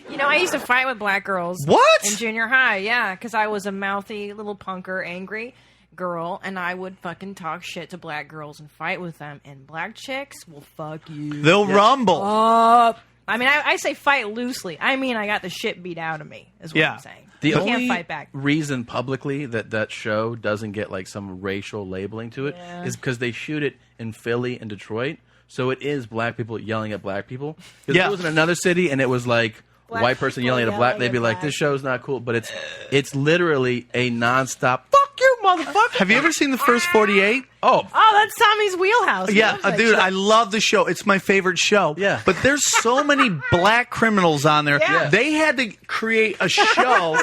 You know, I used to fight with black girls. What? In junior high, yeah, because I was a mouthy little punker, angry. girl, and I would fucking talk shit to black girls and fight with them, and black chicks will fuck you. They'll rumble. I mean, I say fight loosely. I mean, I got the shit beat out of me, is what Yeah. I'm saying. The You only can't fight back. reason publicly that show doesn't get like some racial labeling to it is because they shoot it in Philly and Detroit, so it is black people yelling at black people. 'Cause if Yeah. it was in another city and it was like Black white person people yelling at a black, yelling they'd be at like, black "This show's not cool." But it's literally a nonstop "fuck you, motherfucker." Have you ever seen the first 48? Oh, Oh, that's Tommy's wheelhouse. He Yeah, loves that dude, shit. I love the show. It's my favorite show. Yeah. But there's so many black criminals on there. Yeah. They had to create a show.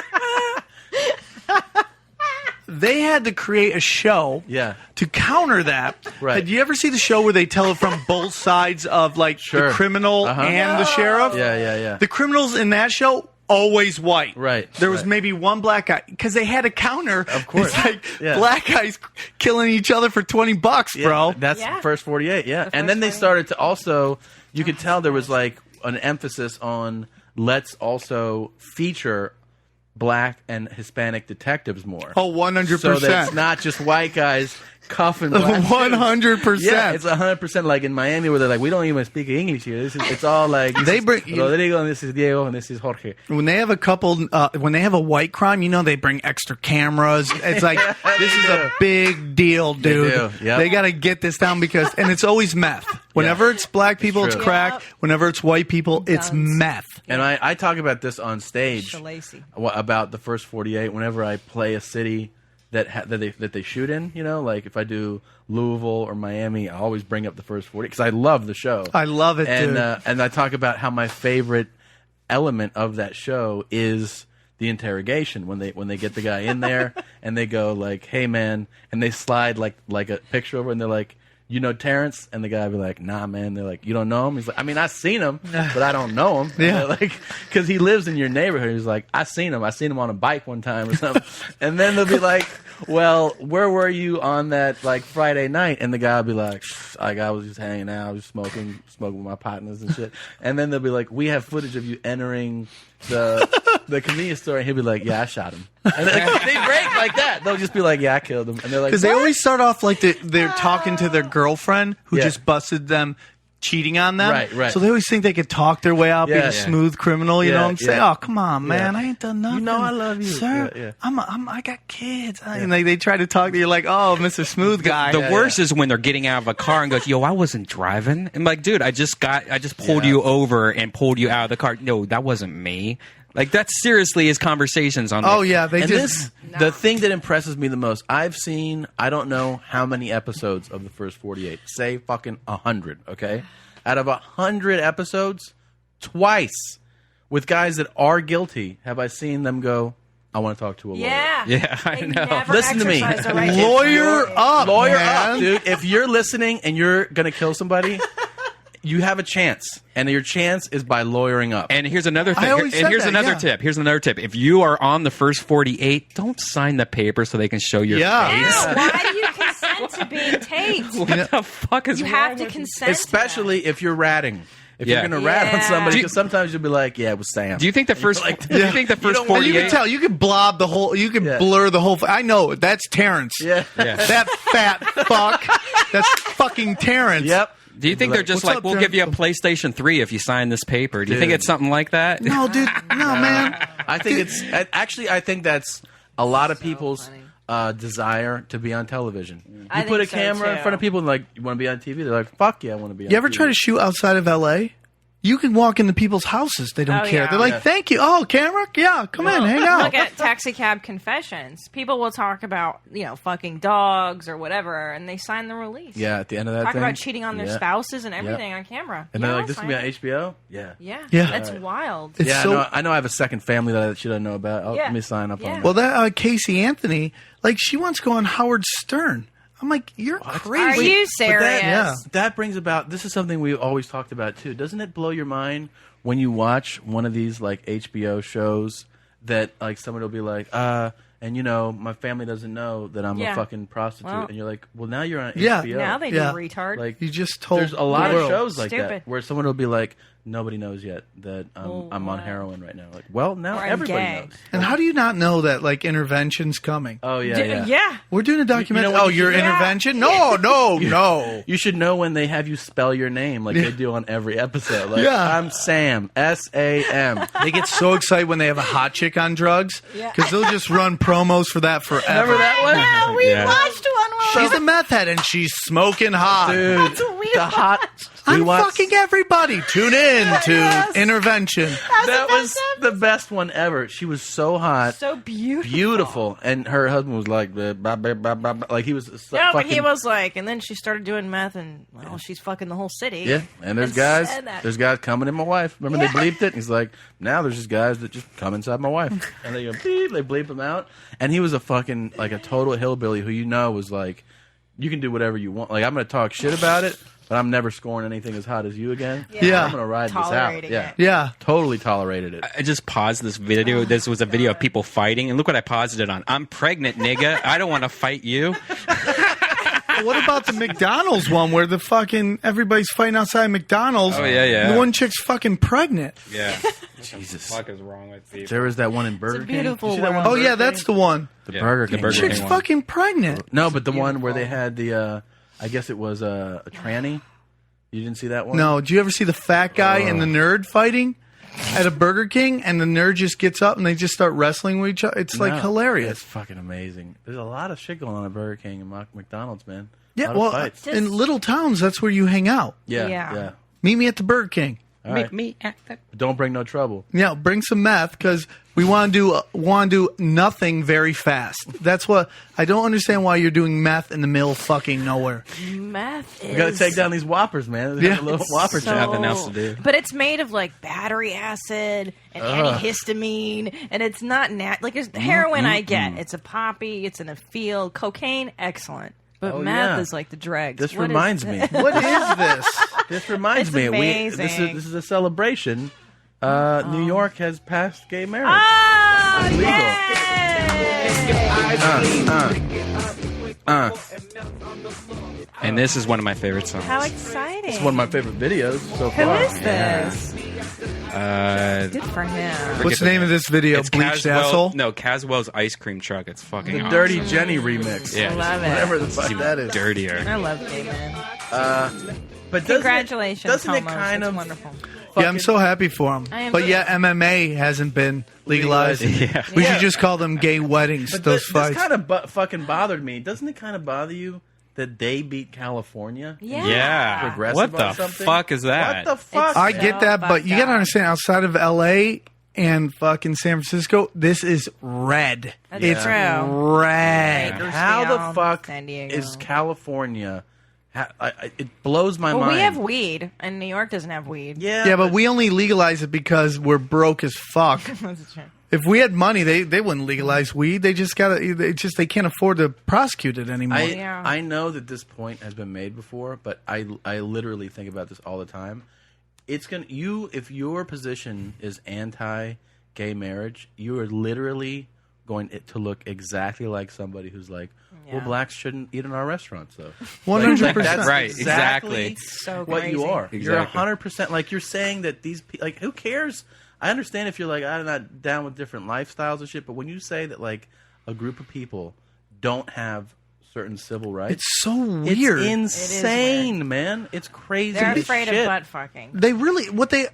They had to create a show Yeah. to counter that. Right. Did you ever see the show where they tell it from both sides of like Sure. the criminal Uh-huh. and the sheriff? yeah. The criminals in that show always white. Right, There was right. maybe one black guy because they had a counter. Of course. It's like Yeah. black guys killing each other for $20, bro. Yeah, that's Yeah. the first 48, yeah. The And then first they 48. started to also, you could tell there was like an emphasis on let's also feature black and Hispanic detectives more. Oh, 100%. So that it's not just white guys cuffing black dudes. 100%. Yeah, it's 100% like in Miami where they're like, we don't even speak English here. It's all like They this bring- is Rodrigo and this is Diego and this is Jorge. When they have a couple, when they have a white crime, you know they bring extra cameras. It's like this is a big deal, dude. do, yep. They got to get this down because, and it's always meth. Whenever it's black people, it's true. crack. Yep. Whenever it's white people, it's Guns. meth. And I talk about this on stage Shalacy. about the first 48 whenever I play a city that they shoot in, you know, like if I do Louisville or Miami, I always bring up the first 40 because I love the show. I love it, and dude. and I talk about how my favorite element of that show is the interrogation when they get the guy in there and they go like, "Hey man," and they slide like a picture over and they're like, "You know Terrence?" And the guy be like, "Nah, man." They're like, "You don't know him?" He's like, "I mean, I seen him, but I don't know him." Yeah. And they're like, because he lives in your neighborhood. He's like, "I seen him. I seen him on a bike one time or something." And then they'll be like, "Well, where were you on that like Friday night?" And the guy will be like, I was just hanging out, I was smoking with my partners and shit." And then they'll be like, "We have footage of you entering the convenience store," and he'll be like, "Yeah, I shot him." And they break like that. They'll just be like, "Yeah, I killed him." And they're like, Because they "What?" always start off like they're talking to their girlfriend who Yeah. just busted them cheating on them. Right. So they always think they could talk their way out, being Yeah. a smooth criminal, you Yeah, know, and say, yeah. "Oh, come on, man, Yeah. I ain't done nothing. You know I love you." sir. Yeah, yeah. I got kids." And they try to talk to you like, "Oh, Mr. Smooth Guy." The worst is when they're getting out of a car and goes, "Yo, I wasn't driving." I'm like, "Dude, I just pulled you over and pulled you out of the car." No, that wasn't me. Like that seriously is conversations on. Oh yeah, they And just the thing that impresses me the most, I've seen, I don't know how many episodes of the first 48. Say fucking 100, okay? Out of 100 episodes, twice with guys that are guilty have I seen them go, "I want to talk to a lawyer." Yeah. Yeah, I They know. never Listen to me. exercise the right to lawyer up, Lawyer man. up, dude. If you're listening and you're going to kill somebody, you have a chance. And your chance is by lawyering up. And here's another thing. I always And said here's that, another yeah. tip. Here's another tip. If you are on the first 48, don't sign the paper so they can show your Yeah. face. Yeah, why do you consent to being taped? What the fuck is You wrong have to with consent. Especially if you're ratting. If Yeah. you're going to rat on Yeah. somebody, Do you- because sometimes you'll be like, "Yeah, it was Sam." Do you think the first? Like, do you think the first don't want- And you 48? can tell. You can blob the whole. You can Yeah. blur the whole. I know that's Terrence. Yeah. Yeah. That fat fuck. That's fucking Terrence. Yep. Do you think they're just "What's like, up, we'll give you a Terrence?" PlayStation 3 if you sign this paper? Do you think Dude. it's something like that? No, dude. No, man. I think it's actually. I think that's a lot of people's desire to be on television. You I put a think so, camera in too. front of people and like, "You want to be on TV?" They're like, "Fuck yeah, I want to be." on You ever TV. try to shoot outside of L.A.? You can walk into people's houses. They don't Oh, care. yeah. They're like, Yeah. "Thank you. Oh, camera? Yeah, come in, hang out." Look at Taxi Cab Confessions. People will talk about, fucking dogs or whatever, and they sign the release. Yeah, at the end of that Talk thing. about cheating on their Yeah. spouses and everything on camera. And Yeah, they're I'll like, "This sign can be on it. HBO." Yeah. Yeah. Yeah. That's wild. It's Yeah, so I know. I have a second family that she doesn't know about. Yeah. Let me sign up Yeah. on that. well. That Casey Anthony, like, she wants to go on Howard Stern. I'm like, you're Are crazy. you But that, serious? that brings about. This is something we always talked about too. Doesn't it blow your mind when you watch one of these like HBO shows that like somebody will be like, and my family doesn't know that I'm Yeah. a fucking prostitute, Well- and you're like, well, now you're on Yeah. HBO. Now they Yeah. do retard. Like, You just told there's a lot the of world. shows like Stupid. that where someone will be like, nobody knows yet that Oh, I'm on wow. heroin right now. Like, well, now Or I'm everybody gay. knows. And how do you not know that like intervention's coming? Oh yeah, Yeah. We're doing a documentary. what Oh, you your should- intervention? No, no. You should know when they have you spell your name like they do on every episode. Like, Yeah. I'm Sam, SAM. They get so excited when they have a hot chick on drugs because they'll just run promos for that forever. Remember that one? No, we Yeah. watched one. She's a meth head and she's smoking hot. Dude, That's what we the hot. I'm we watched- fucking everybody. Tune in to Yes. Intervention. That was the best one ever. She was so hot. So beautiful. Beautiful, and her husband was like, like he was. No, but fucking, he was like, and then she started doing meth, and well, she's fucking the whole city. Yeah, and there's And guys. said that. There's guys coming in my wife. Remember they bleeped it? He's like, now there's just guys that just come inside my wife, and they go beep. They bleep him out, and he was a fucking like a total hillbilly who was like, you can do whatever you want. Like I'm gonna talk shit about it, but I'm never scoring anything as hot as you again. Yeah. I'm gonna ride this out. Tolerating Yeah, it. Yeah. totally tolerated it. I just paused this video. This was a video of people fighting, and look what I paused it on. I'm pregnant, nigga. I don't want to fight you. What about the McDonald's one where the fucking everybody's fighting outside McDonald's? Oh, yeah, yeah. And the one chick's fucking pregnant. Yeah. Jesus. What the fuck is wrong with people? There was that one in Burger King. beautiful You see that world. one in Oh Burger yeah, King? that's the one. the Yeah, Burger the King. Burger one. Chick's one. fucking pregnant. No, but the one where they had the, I guess it was a tranny. You didn't see that one? No, did you ever see the fat guy and the nerd fighting at a Burger King, and the nerd just gets up and they just start wrestling with each other? It's like No. hilarious. It's fucking amazing. There's a lot of shit going on at Burger King and McDonald's, man. Yeah, a lot well, of fights. in little towns, that's where you hang out. Yeah, Yeah. yeah. Meet me at the Burger King. All right. Me at the Don't bring no trouble. Yeah, bring some meth because we want to do nothing very fast. That's what I don't understand why you're doing meth in the middle of fucking nowhere. Meth is. We got to take down these Whoppers, man. Yeah. Yeah. Little Whopper so- job. Nothing else to do. But it's made of like battery acid and antihistamine, and it's not like it's heroin. I get it's a poppy, it's in a field. Cocaine, excellent, but Oh, meth yeah. is like the dregs. This What is reminds me. this? What is this? This reminds It's me. amazing. This is a celebration. New York has passed gay marriage. Oh, Legal. yay! And this is one of my favorite songs. How exciting! It's one of my favorite videos so Who far. is this? Good for him. What's the name of this video? It's Bleached Caswell. asshole. No, Caswell's ice cream truck. It's fucking The awesome. Dirty Jenny remix. Yeah. I love it. Whatever the fuck Even that is. dirtier. I love gay men. But doesn't Congratulations, doesn't it homos. kind It's of wonderful. Yeah, I'm so happy for him. I am But too. yeah, MMA hasn't been legalized. Yeah. We Yeah. should just call them gay weddings. But those this fights. kind of fucking bothered me. Doesn't it kind of bother you that they beat California? Yeah. Yeah. Progressive What the on something? fuck is that? What the fuck? I So get that, but fucked you gotta up. understand. Outside of LA and fucking San Francisco, this is red. That's It's true. red. How the Bakersfield, fuck San Diego. is California? It blows my Well, mind. we have weed, and New York doesn't have weed. Yeah, But we only legalize it because we're broke as fuck. That's true. If we had money, they wouldn't legalize weed. They just they can't afford to prosecute it anymore. Yeah. I know that this point has been made before, but I literally think about this all the time. It's gonna if your position is anti-gay marriage, you are literally going to look exactly like somebody who's like, well, Yeah. blacks shouldn't eat in our restaurants, though. 100%. That's Right, exactly exactly. So what crazy. you are. You're Exactly. 100% like you're saying that these like who cares? I understand if you're like I'm not down with different lifestyles and shit, but when you say that like a group of people don't have certain civil rights, It's so weird. It's insane, man. It's crazy. They're as afraid shit. of butt fucking. They really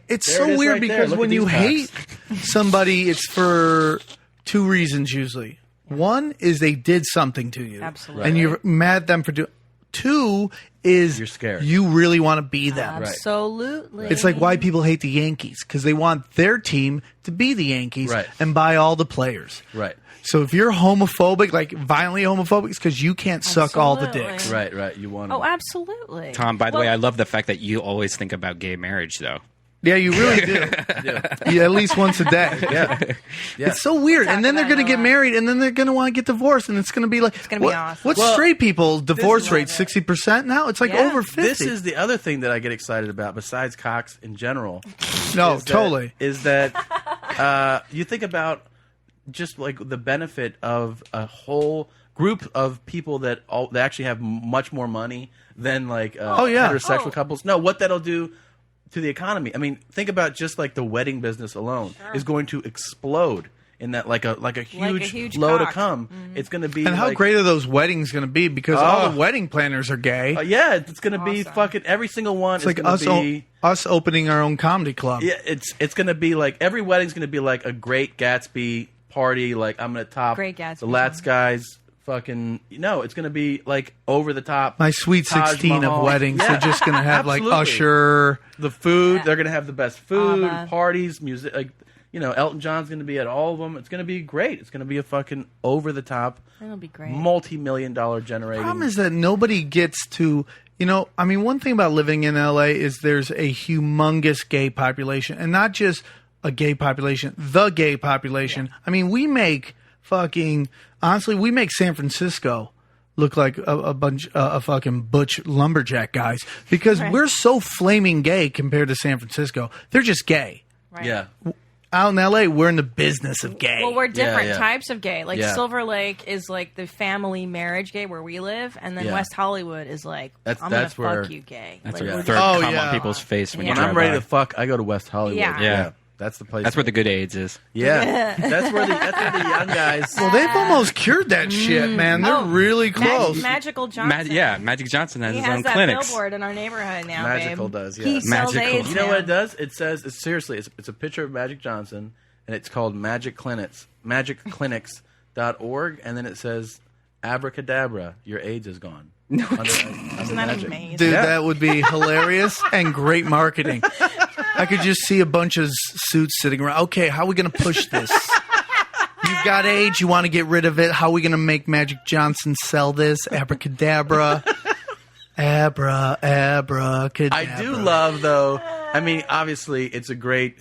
it's There so it is weird right there. because Look when at you these hate somebody, it's for two reasons usually. One is they did something to you, Absolutely. and you're mad at them for doing. Two is You're scared. You really want to be them. Absolutely. It's like why people hate the Yankees because they want their team to be the Yankees Right. and buy all the players. Right. So if you're homophobic, like violently homophobic, it's because you can't suck all the Absolutely. dicks. Right. You want Oh, absolutely. Tom, by the way, Well, I love the fact that you always think about gay marriage, though. Yeah, you really do. Yeah, at least once a day. Yeah. It's so weird. talk And then they're about going to it a get lot. married, and then they're going to want to get divorced, and it's going to be like, gonna be awesome. What's Well, straight people divorce is rate? what 60% now? It's like Yeah. over 50. This is the other thing that I get excited about, besides cocks in general. no, is that- totally. Is that you think about just like the benefit of a whole group of people that actually have much more money than like Oh, yeah. heterosexual Oh. couples. No, what that'll do to the economy. I mean, think about just like the wedding business alone is going to explode in that like a huge load to cock. come. It's going to be And how like, great are those weddings going to be? Because all the wedding planners are gay. yeah, it's going to be fucking every single one. It's like gonna be, us opening our own comedy club. Yeah, it's going to be like every wedding's going to be like a Great Gatsby party. Like I'm going to top Great Gatsby the Lats guys. Fucking it's going to be like over the top. My Sweet Taj 16 Mahal. of weddings. Yeah. They're just going to have like Absolutely. Usher. The food, they're going to have the best food, ABBA. parties, music. Like Elton John's going to be at all of them. It's going to be great. It's going to be a fucking over the top, It'll be great. multi-million-dollar generating. Problem is that nobody gets to, I mean, one thing about living in LA is there's a humongous gay population, and not just a gay population, the gay population. I mean, we make honestly, we make San Francisco look like a bunch of fucking butch lumberjack guys because we're so flaming gay compared to San Francisco. They're just gay. Right. Yeah. Out in LA, we're in the business of gay. Well, we're different yeah. types of gay. Like Yeah. Silver Lake is like the family marriage gay where we live, and then Yeah. West Hollywood is like That's I'm gonna where- fuck you gay. That's like, where we're the third Oh, come yeah. on people's face when Yeah. you When drive I'm ready by. to fuck, I go to West Hollywood. Yeah. That's the place. That's where the good AIDS is. Yeah. that's where the young guys. well, they've almost cured that shit, man. They're really close. Magical Johnson. Magic Johnson has He his has own that clinics. billboard in our neighborhood now. Magical babe. does, yeah. He sells Magical. AIDS You know now. what it does? It says it's a picture of Magic Johnson, and it's called Magic Clinics, magicclinics.org, and then it says abracadabra, your AIDS is gone. No, Isn't that amazing? Dude, Yeah. that would be hilarious and great marketing. I could just see a bunch of suits sitting around. Okay, how are we going to push this? You've got AIDS. You want to get rid of it. How are we going to make Magic Johnson sell this? Abracadabra. Abracadabra. I do love, though. I mean, obviously, it's a great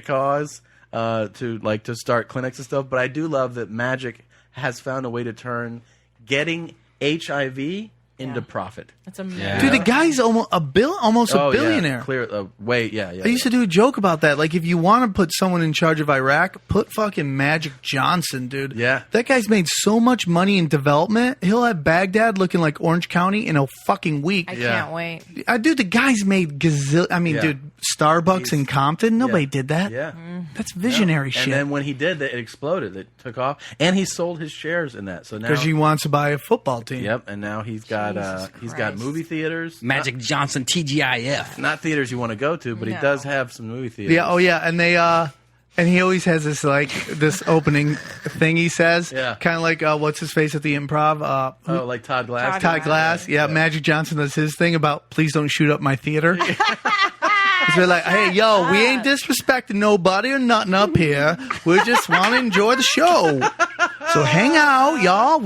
cause to start clinics and stuff. But I do love that Magic has found a way to turn getting HIV into profit. That's amazing. Yeah. Dude, the guy's almost a billionaire. Yeah, clear. Yeah. I used to do a joke about that. Like, if you want to put someone in charge of Iraq, put fucking Magic Johnson, dude. Yeah. That guy's made so much money in development. He'll have Baghdad looking like Orange County in a fucking week. I can't wait. Dude, the guy's made Yeah. dude, Starbucks in Compton? Nobody Yeah. did that. Yeah. That's visionary shit. And then when he did that, it exploded. It took off, and he sold his shares in that. So now, Because he wants to buy a football team. yep, and now he's got Jesus he's got Christ. movie theaters. Magic Johnson TGIF. Not theaters you want to go to, but he No. does have some movie theaters. Yeah, oh yeah, and they and he always has this this opening thing he says. Yeah. Kind of like what's his face at the Improv? Oh, like Todd Glass. Todd Glass. Yeah, Magic Johnson does his thing about please don't shoot up my theater. They're like, hey, yo, we ain't disrespecting nobody or nothing up here. We just want to enjoy the show. So hang out, y'all.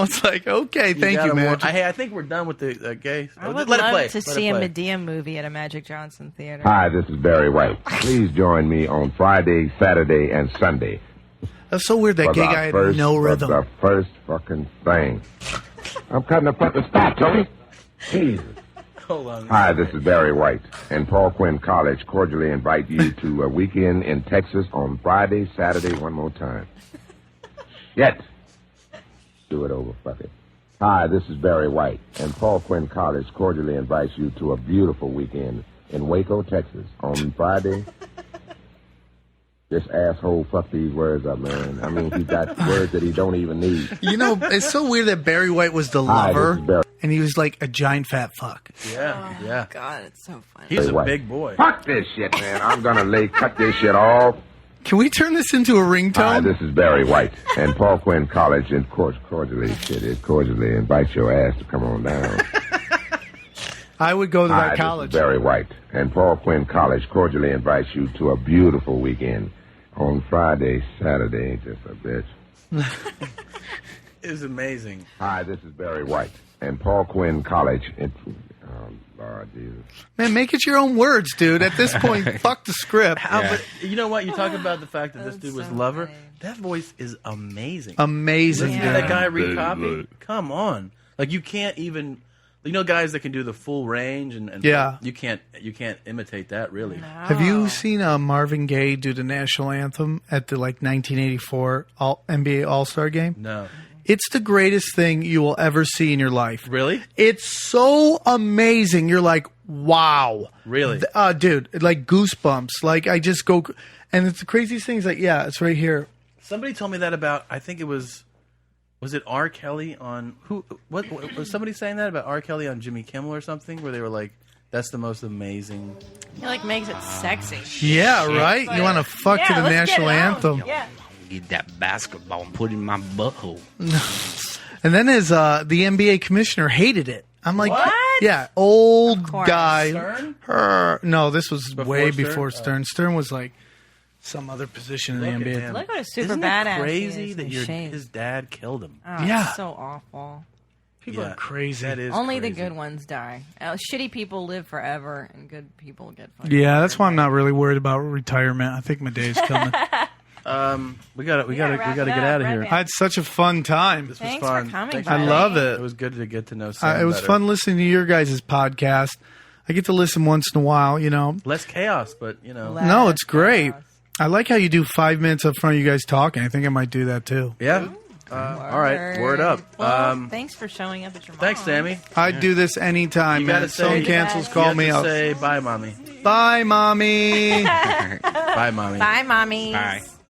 It's like, okay, thank you, man. I think we're done with the gay. I would Let it love play. to Let it see a play. Medea movie at a Magic Johnson theater. Hi, this is Barry White. Please join me on Friday, Saturday, and Sunday. That's so weird that for gay the guy had first- no for rhythm. The first fucking thing. I'm cutting the fucking stop, Tony. Jesus. Hold on. Hi, this is Barry White, and Paul Quinn College cordially invite you to a weekend in Texas on Friday, Saturday, one more time. Shit. Do it over, fuck it. Hi, this is Barry White, and Paul Quinn College cordially invites you to a beautiful weekend in Waco, Texas on Friday. This asshole fuck these words up, man. I mean, he got words that he don't even need. It's so weird that Barry White was the Hi, this lover, is Barry. and he was like a giant fat fuck. Yeah, yeah. God, it's so funny. He's a White. big boy. Fuck this shit, man. I'm gonna cut this shit off. Can we turn this into a Hi, ringtone? this is Barry White, and Paul Quinn College, and cordially invite your ass to come on down. I would go to Hi, that this college. is Barry White, and Paul Quinn College cordially invites you to a beautiful weekend on Friday, Saturday, just a bitch. It was amazing. Hi, this is Barry White, and Paul Quinn College. Lord Jesus. Man, make it your own words, dude. At this point, fuck the script. But you know what? You talk about the fact that this dude was so lover. funny. That voice is amazing. Amazing, Listen dude. to that guy read copy. Come on, like you can't even. Guys that can do the full range and Yeah. you can't imitate that really. Have you seen Marvin Gaye do the national anthem at the 1984 NBA All-Star game? No. It's the greatest thing you will ever see in your life. Really? It's so amazing. You're like, wow. Really? Dude, like goosebumps. Like I just go, and it's the craziest thing is like, yeah, it's right here. Somebody told me that about. I think it was it R. Kelly on What was somebody saying that about R. Kelly on Jimmy Kimmel or something? Where they were like, "That's the most amazing." He like makes it sexy. Yeah, right? You want to fuck to the let's get national it on. anthem. Yeah. Get that basketball and put it in my butthole. And then the NBA commissioner hated it. I'm like, What? yeah, old course. guy. Stern? No, this was way Stern? before Stern. Stern was like some other position in the Look at NBA. him. Look what a super Isn't badass it crazy he is that in shape. his dad killed him? Oh, Yeah. so awful. People Yeah, are crazy. That is Only crazy. the good ones die. Shitty people live forever, and good people get fucked. Yeah, that's why I'm not really worried about retirement. I think my day's coming. We gotta wrap get it up, out of wrap here. it I had such a fun time. This Thanks was fun. for coming, Thanks buddy. I love It it. was good to get to know Sam It was better. fun listening to your guys' podcast. I get to listen once in a while, you know. Less chaos, but No, it's great. I like how you do 5 minutes up front of you guys talking. I think I might do that too. yeah. All right, word up. Well, thanks for showing up at your mom. Thanks, Sammy. I'd do this anytime, You man. gotta If someone say- cancels, You call You me have up. to say bye, mommy. Bye, mommy. Bye, mommy. Bye, mommy. Bye.